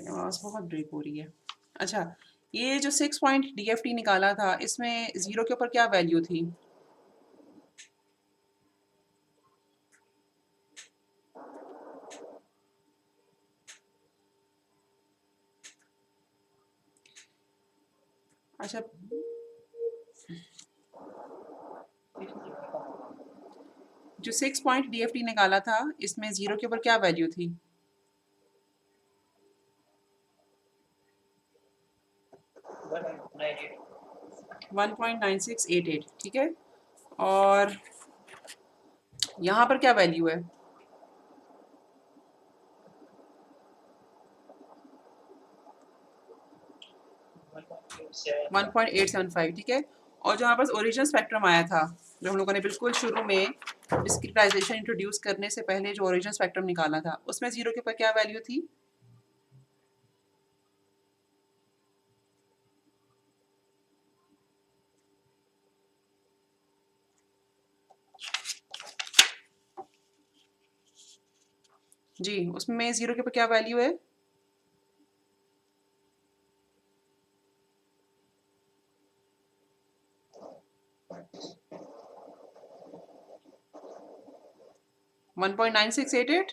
आवाज़ बहुत ब्रेक हो रही है। अच्छा, ये जो 6 पॉइंट डीएफटी निकाला था, इसमें ज़ीरो के ऊपर क्या वैल्यू थी? अच्छा, जो 6 पॉइंट डीएफटी निकाला था, इसमें ज़ीरो के ऊपर क्या वैल्यू थी? 1.9688, ठीक है। और यहाँ पर क्या वैल्यू है? 1.875, ठीक है। और जो हमारे पास ओरिजिनल स्पेक्ट्रम आया था, जो हम लोगों ने बिल्कुल शुरू में डिस्क्रिटाइजेशन इंट्रोड्यूस करने से पहले जो ओरिजिनल स्पेक्ट्रम निकाला था, उसमें ज़ीरो के ऊपर क्या वैल्यू थी? जी, उसमें ज़ीरो के ऊपर क्या वैल्यू है? One point nine six eight eight.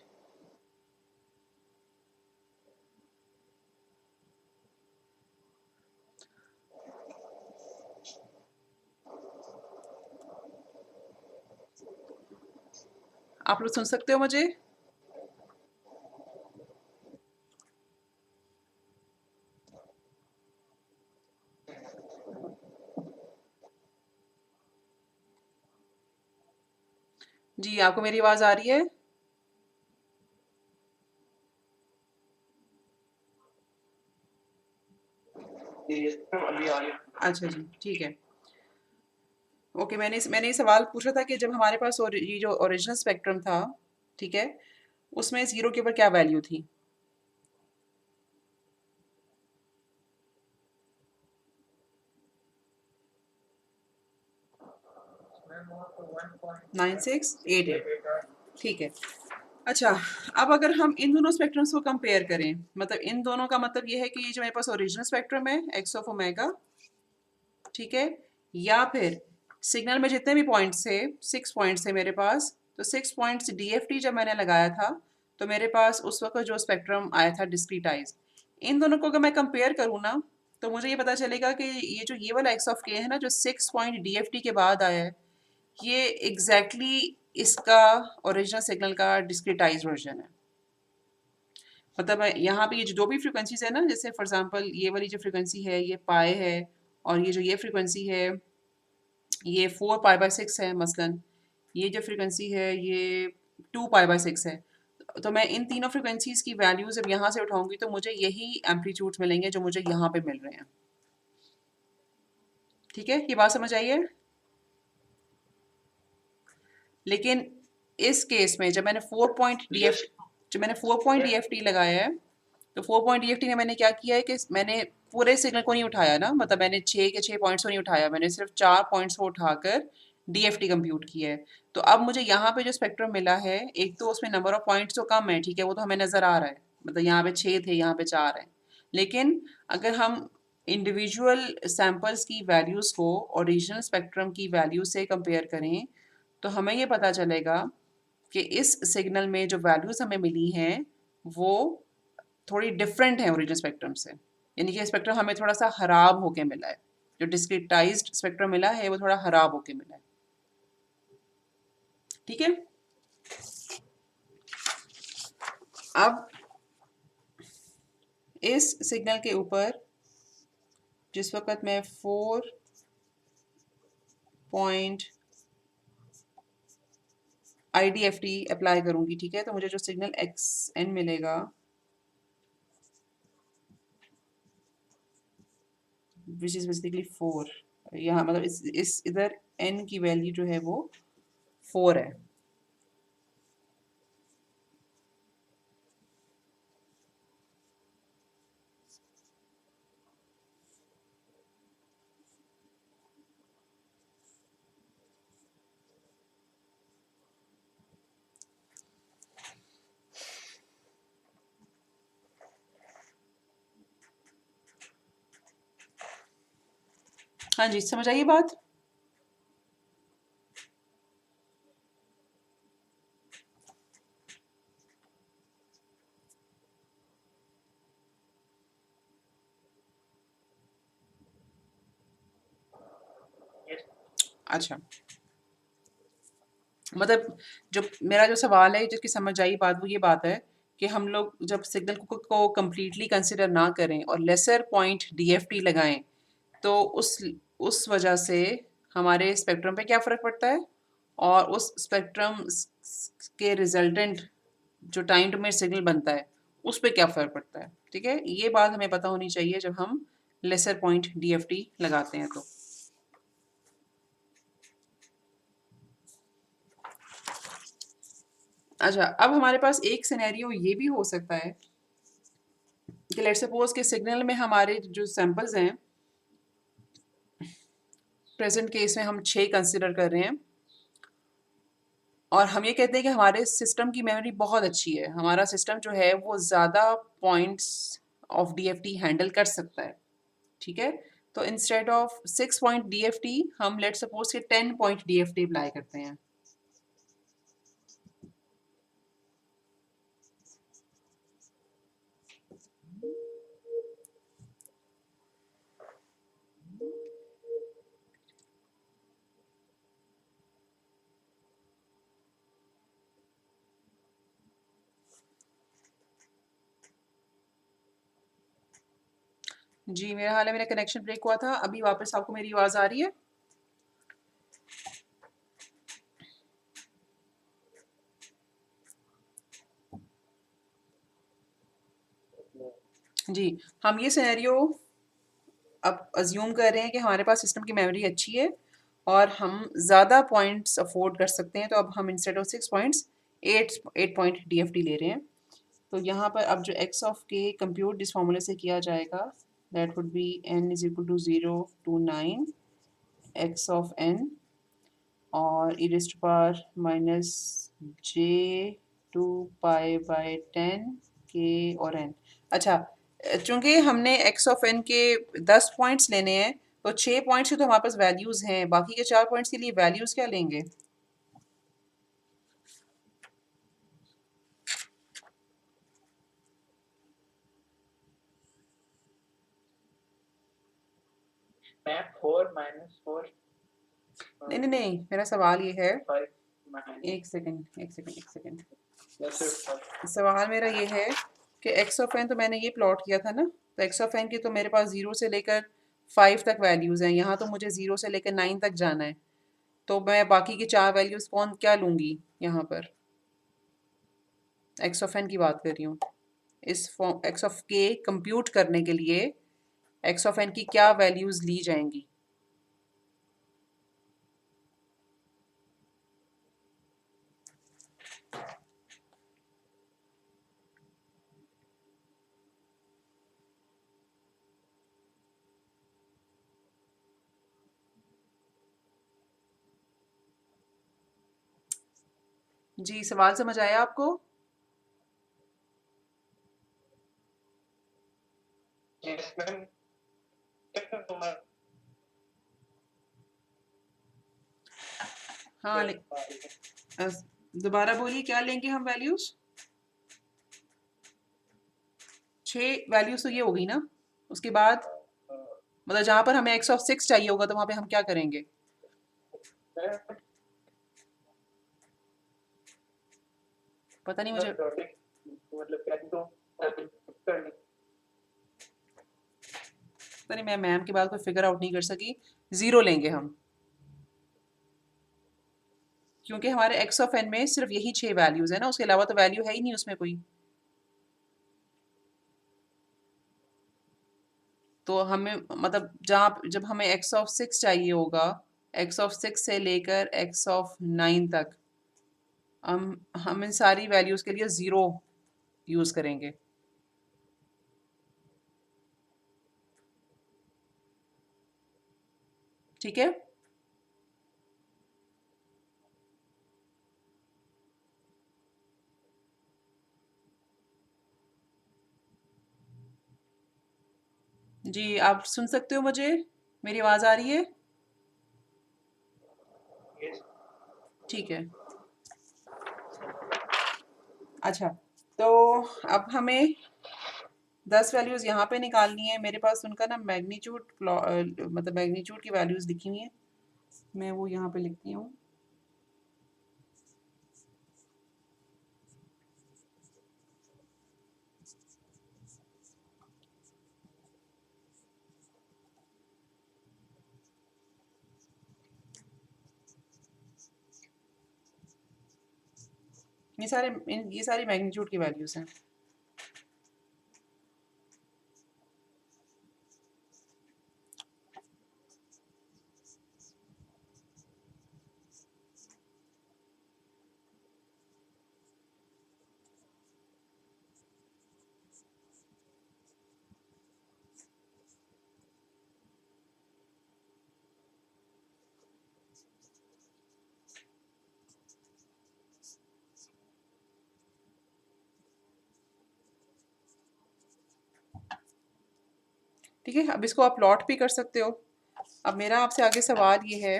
आप लोग सुन सकते हो मुझे? जी, आपको मेरी आवाज़ आ रही है? अभी आ रही है। अच्छा जी, ठीक है। ओके, मैंने ये सवाल पूछा था कि जब हमारे पास ये जो ओरिजिनल स्पेक्ट्रम था, ठीक है, उसमें ज़ीरो के ऊपर क्या वैल्यू थी? नाइन सिक्स एट एट, ठीक है। अच्छा, अब अगर हम इन दोनों स्पेक्ट्रम्स को कंपेयर करें, मतलब इन दोनों का मतलब ये है कि ये जो मेरे पास ओरिजिनल स्पेक्ट्रम है एक्स ऑफ ओमेगा, ठीक है, या फिर सिग्नल में जितने भी पॉइंट्स थे, 6 पॉइंट्स थे मेरे पास, तो 6 पॉइंट्स डीएफटी जब मैंने लगाया था, तो मेरे पास उस वक्त जो स्पेक्ट्रम आया था डिस्क्रीटाइज, इन दोनों को अगर मैं कंपेयर करूँ ना, तो मुझे ये पता चलेगा कि ये वाला एक्स ऑफ के है ना, जो 6 पॉइंट डीएफटी के बाद आया है, ये एग्जैक्टली इसका ओरिजिनल सिग्नल का डिस्क्रिटाइज वर्जन है। मतलब यहाँ पे ये जो भी फ्रिक्वेंसीज है ना, जैसे फॉर एग्जांपल ये वाली जो फ्रिक्वेंसी है ये पाए है, और ये जो ये फ्रिक्वेंसी है ये 4 पाई बाय 6 है मसलन, ये जो फ्रिक्वेंसी है ये 2 पाई बाय 6 है। तो मैं इन तीनों फ्रिक्वेंसीज की वैल्यूज जब यहाँ से उठाऊंगी तो मुझे यही एम्पलीट्यूड्स मिलेंगे जो मुझे यहाँ पे मिल रहे हैं। ठीक है, ये बात समझ आई है? लेकिन इस केस में जब मैंने 4 पॉइंट डी एफ टी लगाया है, तो 4 पॉइंट डी एफ टी में मैंने क्या किया है कि मैंने पूरे सिग्नल को नहीं उठाया ना, मतलब मैंने 6 के 6 पॉइंट्स को नहीं उठाया, मैंने सिर्फ 4 पॉइंट्स को उठाकर डीएफटी कंप्यूट किया है। तो अब मुझे यहाँ पे जो स्पेक्ट्रम मिला है, एक तो उसमें नंबर ऑफ पॉइंट्स तो कम है, ठीक है, वो तो हमें नज़र आ रहा है, मतलब यहाँ पे 6 थे, यहाँ पे 4 हैं। लेकिन अगर हम इंडिविजुअल सैम्पल्स की वैल्यूज़ को ओरिजिनल स्पेक्ट्रम की वैल्यू से कंपेयर करें, तो हमें ये पता चलेगा कि इस सिग्नल में जो वैल्यूज़ हमें मिली हैं, वो थोड़ी डिफरेंट है ओरिजिनल स्पेक्ट्रम से, यानी कि स्पेक्ट्रम हमें थोड़ा सा खराब होके मिला है। जो डिस्क्रिटाइज्ड स्पेक्ट्रम मिला है वो थोड़ा खराब होके मिला है। ठीक है, अब इस सिग्नल के ऊपर जिस वक्त मैं 4 पॉइंट IDFT अप्लाई करूंगी, ठीक है, तो मुझे जो सिग्नल XN मिलेगा विच इज बेसिकली 4, यहाँ मतलब इस इधर n की वैल्यू जो है वो 4 है। हाँ जी, समझ आइए बात। अच्छा, मतलब जो मेरा जो सवाल है जिसकी समझ आई बात वो ये बात है कि हम लोग जब सिग्नल को कम्प्लीटली कंसिडर ना करें और लेसर पॉइंट DFT लगाएं तो उस वजह से हमारे स्पेक्ट्रम पे क्या फ़र्क पड़ता है और उस स्पेक्ट्रम के रिजल्टेंट जो टाइम डोमेन सिग्नल बनता है उस पर क्या फ़र्क पड़ता है। ठीक है, ये बात हमें पता होनी चाहिए जब हम लेसर पॉइंट DFT लगाते हैं। तो अच्छा, अब हमारे पास एक सिनेरियो ये भी हो सकता है कि लेट्स सपोज के सिग्नल में हमारे जो सैंपल्स हैं, प्रेजेंट केस में हम 6 कंसिडर कर रहे हैं और हम ये कहते हैं कि हमारे सिस्टम की मेमोरी बहुत अच्छी है, हमारा सिस्टम जो है वो ज़्यादा पॉइंट्स ऑफ DFT हैंडल कर सकता है। ठीक है, तो इंस्टेड ऑफ 6 पॉइंट DFT हम लेट्स सपोज के 10 पॉइंट DFT अप्लाई करते हैं। जी, मेरा हाल है, मेरा कनेक्शन ब्रेक हुआ था, अभी वापस आपको मेरी आवाज़ आ रही है? जी, हम ये सिनेरियो अब अज्यूम कर रहे हैं कि हमारे पास सिस्टम की मेमोरी अच्छी है और हम ज़्यादा पॉइंट्स अफोर्ड कर सकते हैं, तो अब हम instead of 6 points 8 point DFT ले रहे हैं। तो यहाँ पर अब जो x ऑफ k कंप्यूट जिस फॉर्मूले से किया जाएगा that would be n is equal to 0 to 9 x of n और e raise to power minus j 2 pi by 10 k और n। अच्छा, चूंकि हमने x ऑफ n के 10 पॉइंट्स लेने हैं तो 6 पॉइंट्स की तो हमारे पास वैल्यूज़ हैं, बाकी के 4 पॉइंट्स के लिए वैल्यूज़ क्या लेंगे? मैम 4 माइनस 4 नहीं नहीं नहीं, मेरा सवाल ये है, 5 एक सेकंड एक सेकंड एक सेकंड, यस सर। सवाल मेरा ये है कि एक्स ऑफ एन तो मैंने ये प्लॉट किया था ना, तो एक्स ऑफ एन की तो मेरे पास 0 से लेकर 5 तक वैल्यूज़ हैं, यहाँ तो मुझे 0 से लेकर 9 तक जाना है, तो मैं बाकी की 4 वैल्यूज़ कौन क्या लूँगी यहाँ पर? एक्स ऑफ एन की बात कर रही हूँ। इस फॉर्म एक्स ऑफ के कंप्यूट करने के लिए एक्स ऑफ एन की क्या वैल्यूज़ ली जाएंगी? जी, सवाल समझ आया आपको? Yes ma'am. हाँ, दोबारा बोलिए, क्या लेंगे हम वैल्यूज़? 6 वैल्यूज़ तो ये हो गई ना, उसके बाद मतलब जहाँ पर हमें x(6) चाहिए होगा तो वहाँ पे हम क्या करेंगे? पता नहीं मुझे, मतलब क्या तो करनी। पता नहीं, मैं मैम की बात को फिगर आउट नहीं कर सकी। 0 लेंगे हम, क्योंकि हमारे x(n) में सिर्फ यही 6 वैल्यूज है ना, उसके अलावा तो वैल्यू है ही नहीं उसमें कोई। तो हमें मतलब जहाँ जब हमें x(6) चाहिए होगा, x(6) से लेकर x(9) तक, हम इन सारी वैल्यूज के लिए 0 यूज करेंगे। ठीक है। जी, आप सुन सकते हो मुझे? मेरी आवाज़ आ रही है? Yes. ठीक है। अच्छा, तो अब हमें 10 वैल्यूज़ यहाँ पे निकालनी है। मेरे पास उनका ना मैग्नीट्यूड मतलब मैग्नीट्यूड की वैल्यूज़ लिखी हुई हैं, मैं वो यहाँ पे लिखती हूँ। ये सारी मैग्नीट्यूड की वैल्यूज़ हैं। ठीक है, अब इसको आप प्लॉट भी कर सकते हो। अब मेरा आपसे आगे सवाल ये है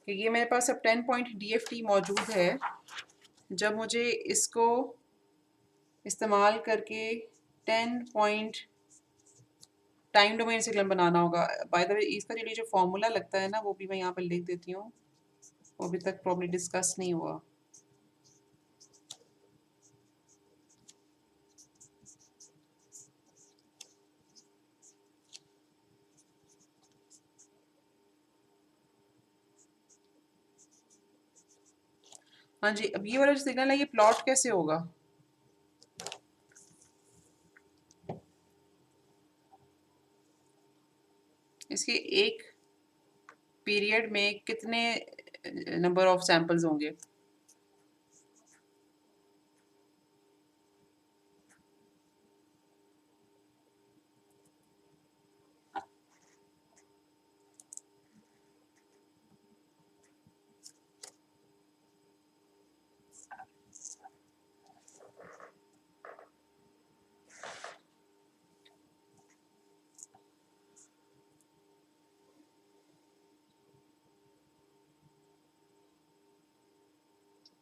कि ये मेरे पास अब 10 पॉइंट DFT मौजूद है। जब मुझे इसको इस्तेमाल करके 10 पॉइंट टाइम डोमेन सिग्नल बनाना होगा। बाय द वे, इसका चलिए जो फॉर्मूला लगता है ना, वो भी मैं यहाँ पर लिख देती हूँ, वो अभी तक प्रॉब्लली डिस्कस नहीं हुआ। हाँ जी, अब ये वाला जो सिग्नल है ये प्लॉट कैसे होगा? इसके एक पीरियड में कितने नंबर ऑफ सैंपल्स होंगे?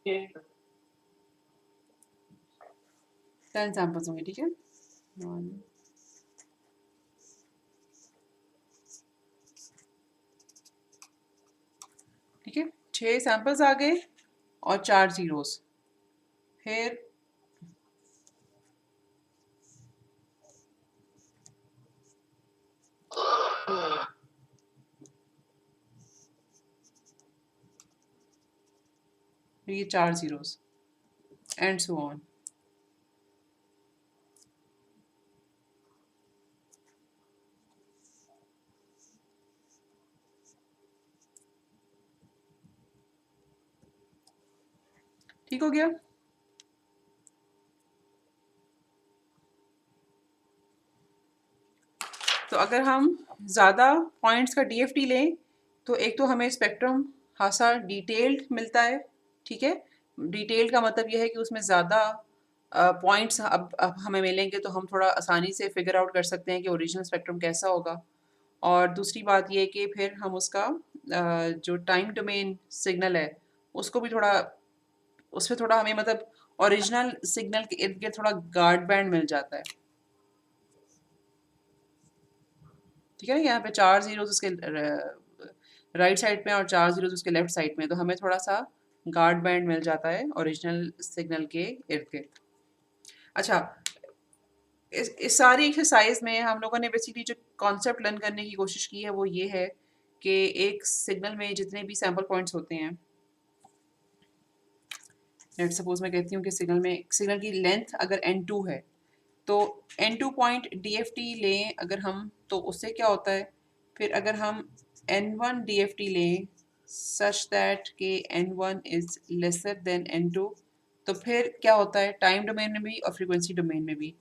ये 10 सैंपल्स होंगे, ठीक है। One, ठीक है, 6 सैंपल्स आ गए और 4 जीरोस। फिर ये 4 जीरोस एंड सो ऑन। ठीक हो गया। तो अगर हम ज़्यादा पॉइंट्स का DFT लें तो एक तो हमें स्पेक्ट्रम खासा डिटेल्ड मिलता है। ठीक है, डिटेल्ड का मतलब यह है कि उसमें ज़्यादा पॉइंट्स अब हमें मिलेंगे तो हम थोड़ा आसानी से फिगर आउट कर सकते हैं कि ओरिजिनल स्पेक्ट्रम कैसा होगा। और दूसरी बात ये कि फिर हम उसका जो टाइम डोमेन सिग्नल है उसको भी थोड़ा, उसमें थोड़ा हमें मतलब ओरिजिनल सिग्नल के इर्द गिर्द थोड़ा गार्ड बैंड मिल जाता है। ठीक है ना, यहाँ पे 4 ज़ीरोज़ उसके राइट साइड में और 4 ज़ीरोज़ उसके लेफ्ट साइड में, तो हमें थोड़ा सा गार्ड बैंड मिल जाता है ओरिजिनल सिग्नल के इर्द गिर्द। अच्छा, इस सारी एक्सरसाइज में हम लोगों ने बेसिकली जो कॉन्सेप्ट लर्न करने की कोशिश की है वो ये है कि एक सिग्नल में जितने भी सैम्पल पॉइंट्स होते हैं, लेट सपोज मैं कहती हूँ कि सिग्नल की लेंथ अगर n2 है, तो n2 पॉइंट DFT लें अगर हम, तो उससे क्या होता है, फिर अगर हम n1 DFT लें सच दैट कि n1 is lesser than n2, तो फिर क्या होता है टाइम डोमेन में भी और फ्रीक्वेंसी डोमेन में भी।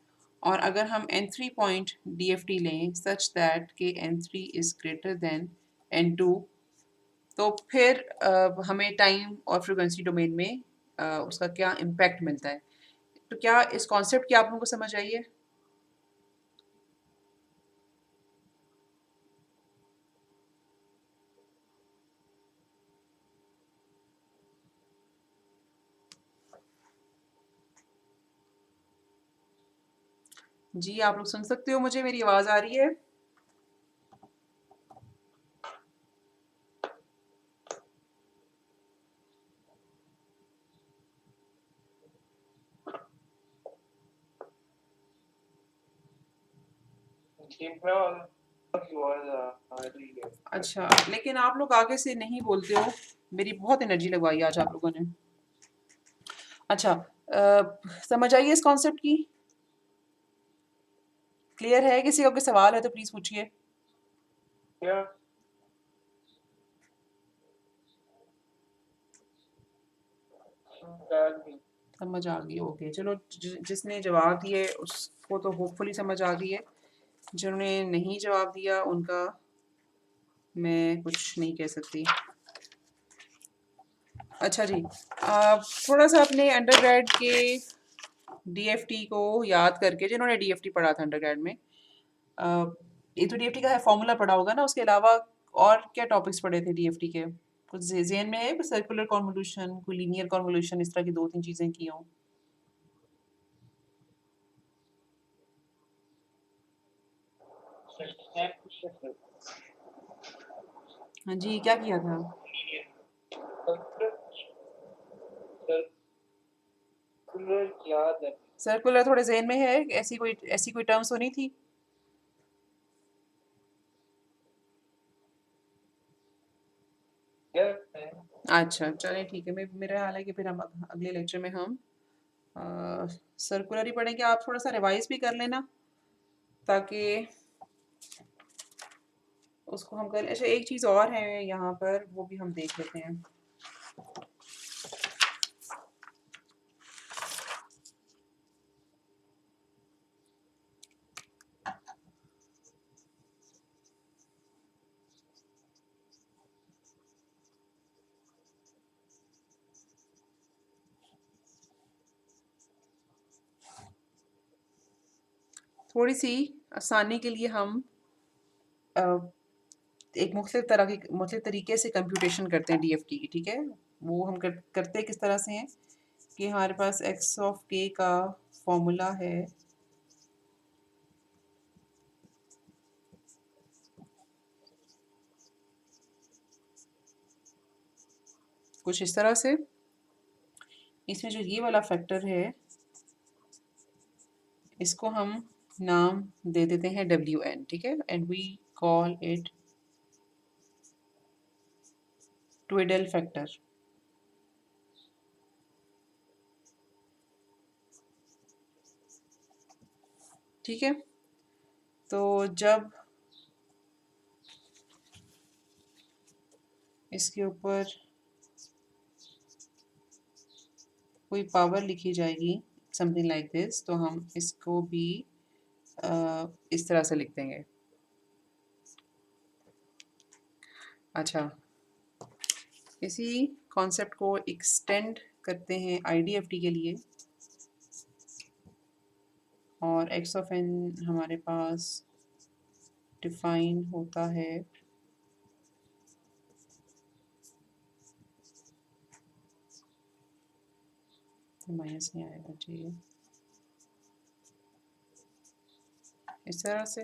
और अगर हम n3 पॉइंट DFT लें सच दैट कि n3 is greater than n2, तो फिर हमें टाइम और फ्रीक्वेंसी डोमेन में उसका क्या इम्पैक्ट मिलता है। तो क्या इस कॉन्सेप्ट की आप लोगों को समझ आई है? जी, आप लोग सुन सकते हो मुझे? मेरी आवाज़ आ रही है? अच्छा, लेकिन आप लोग आगे से नहीं बोलते हो। मेरी बहुत एनर्जी लगवाई आज आप लोगों ने। अच्छा, समझ आई है इस कॉन्सेप्ट की? क्लियर है? किसी का कोई सवाल है तो प्लीज़ पूछिए। समझ आ गई, ओके। चलो, जिसने जवाब दिए उसको तो होपफुली समझ आ गई है। जिन्होंने नहीं जवाब दिया उनका मैं कुछ नहीं कह सकती। अच्छा जी, थोड़ा सा अपने अंडरग्रेड के DFT को याद करके, जिन्होंने DFT पढ़ा था अंडरग्रेड में, ये तो DFT का है, फॉर्मूला पढ़ा होगा ना, उसके अलावा और क्या टॉपिक्स पढ़े थे DFT के? कुछ ज़हन में है? सर्कुलर कॉन्वोल्यूशन, कोई लीनियर कॉन्वोल्यूशन, इस तरह की 2-3 चीज़ें की हों? हाँ जी, क्या किया था? सर्कुलर थोड़े ज़हन में है? ऐसी कोई टर्म्स तो नहीं थी? अच्छा, चलें ठीक है। मेरा ख़्याल है कि फिर हम अगले लेक्चर में हम सर्कुलर ही पढ़ेंगे। आप थोड़ा सा रिवाइज़ भी कर लेना ताकि उसको हम कर। अच्छा, एक चीज़ और है यहाँ पर, वो भी हम देख लेते हैं। थोड़ी सी आसानी के लिए हम अ, एक मुख्तलिफ तरीके से कंप्यूटेशन करते हैं DFT की, ठीक है? वो हम करते किस तरह से हैं कि हमारे पास x ऑफ k का फॉर्मूला है कुछ इस तरह से। इसमें जो ये वाला फैक्टर है, इसको हम नाम दे देते हैं WN, ठीक है? And we call it twiddle factor. ठीक है? तो जब इसके ऊपर कोई पावर लिखी जाएगी समथिंग लाइक दिस, तो हम इसको भी इस तरह से लिख देंगे। अच्छा, इसी कॉन्सेप्ट को एक्सटेंड करते हैं IDFT के लिए, और x ऑफ n हमारे पास डिफाइन होता है माइनस नहीं आएगा चाहिए इस तरह से।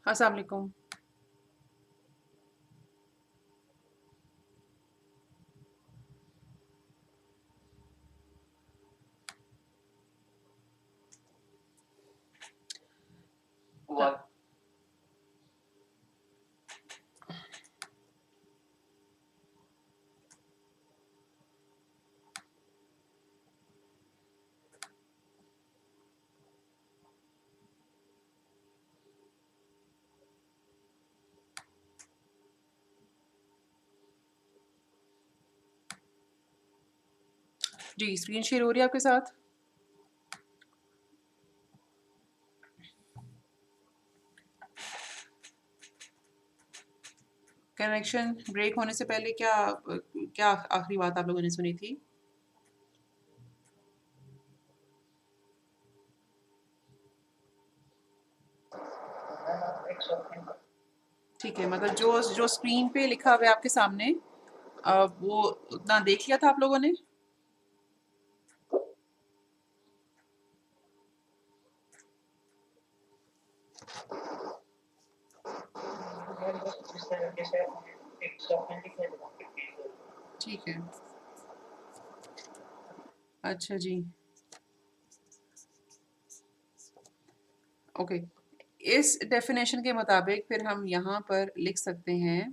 अस्सलाम वालेकुम। वन। जी, स्क्रीन शेयर हो रही है आपके साथ? कनेक्शन ब्रेक होने से पहले क्या आखिरी बात आप लोगों ने सुनी थी? मैम आप एक्स ऑफ एन। ठीक है, मतलब जो जो स्क्रीन पे लिखा हुआ है आपके सामने, वो उतना देख लिया था आप लोगों ने? मैम बस जिस तरीके से एक्स ऑफ एन लिखा है। ठीक है। अच्छा जी। ओके। इस डेफिनेशन के मुताबिक फिर हम यहाँ पर लिख सकते हैं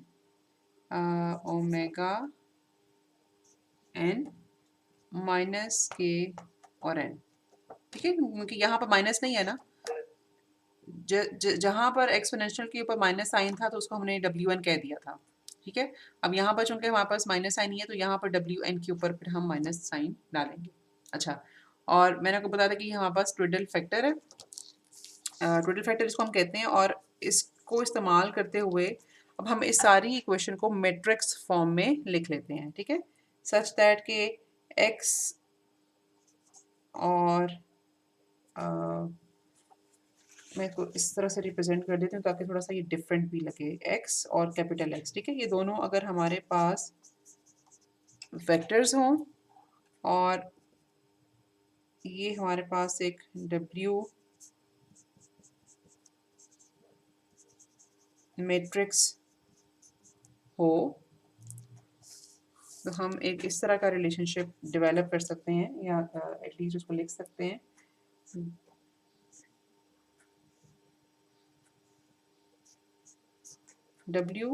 ओमेगा एन माइनस के और एन। ठीक है, क्योंकि यहाँ पर माइनस नहीं है ना। जहाँ पर एक्सपोनेंशियल के ऊपर माइनस साइन था तो उसको हमने डब्ल्यू एन कह दिया था। ठीक है, अब यहाँ पर चूंकि हमारे पास माइनस साइन नहीं है तो यहाँ पर डब्ल्यू एन के ऊपर फिर हम माइनस साइन डालेंगे। अच्छा, और मैंने आपको बताया था कि हमारे पास ट्विडल फैक्टर है। ट्विडल फैक्टर इसको हम कहते हैं, और इसको इस्तेमाल करते हुए अब हम इस सारी इक्वेशन को मैट्रिक्स फॉर्म में लिख लेते हैं। ठीक है, सच दैट के एक्स और मैं इसको इस तरह से रिप्रेजेंट कर देती हूँ ताकि थोड़ा सा ये डिफरेंट भी लगे। एक्स और कैपिटल एक्स, ठीक है, ये दोनों अगर हमारे पास वेक्टर्स हों और ये हमारे पास एक डब्ल्यू मैट्रिक्स हो, तो हम एक इस तरह का रिलेशनशिप डेवलप कर सकते हैं, या एटलीस्ट उसको लिख सकते हैं। डब्ल्यू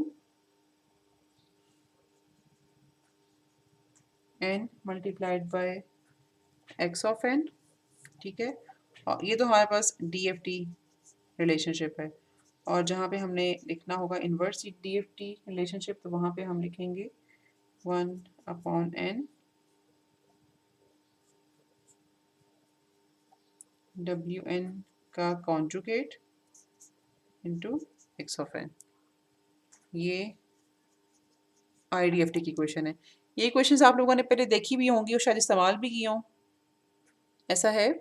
n multiplied by x of n. ठीक है, और ये तो हमारे पास डी एफ टी रिलेशनशिप है, और जहाँ पे हमने लिखना होगा inverse D F T relationship, तो वहाँ पे हम लिखेंगे 1/n डब्ल्यू एन का conjugate into x of n. ये IDFT की क्वेश्चन है। ये क्वेश्चंस आप लोगों ने पहले देखी भी होंगी और शायद इस्तेमाल भी किए हों, ऐसा है?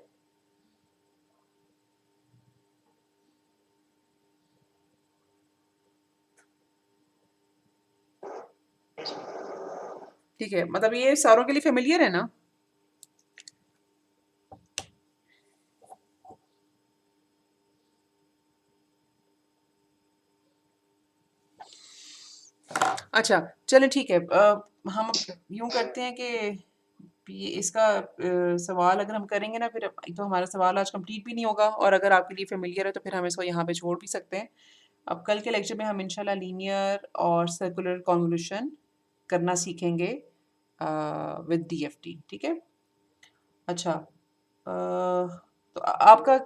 ठीक है, मतलब ये सारों के लिए फेमिलियर है ना? अच्छा, चलें ठीक है। हम यूँ करते हैं कि ये इसका सवाल अगर हम करेंगे ना, फिर एक तो हमारा सवाल आज कंप्लीट भी नहीं होगा, और अगर आपके लिए फेमिलियर है तो फिर हम इसको यहाँ पे छोड़ भी सकते हैं। अब कल के लेक्चर में हम इंशाल्लाह लीनियर और सर्कुलर कॉन्वोल्यूशन करना सीखेंगे विद DFT। ठीक है? अच्छा, तो आपका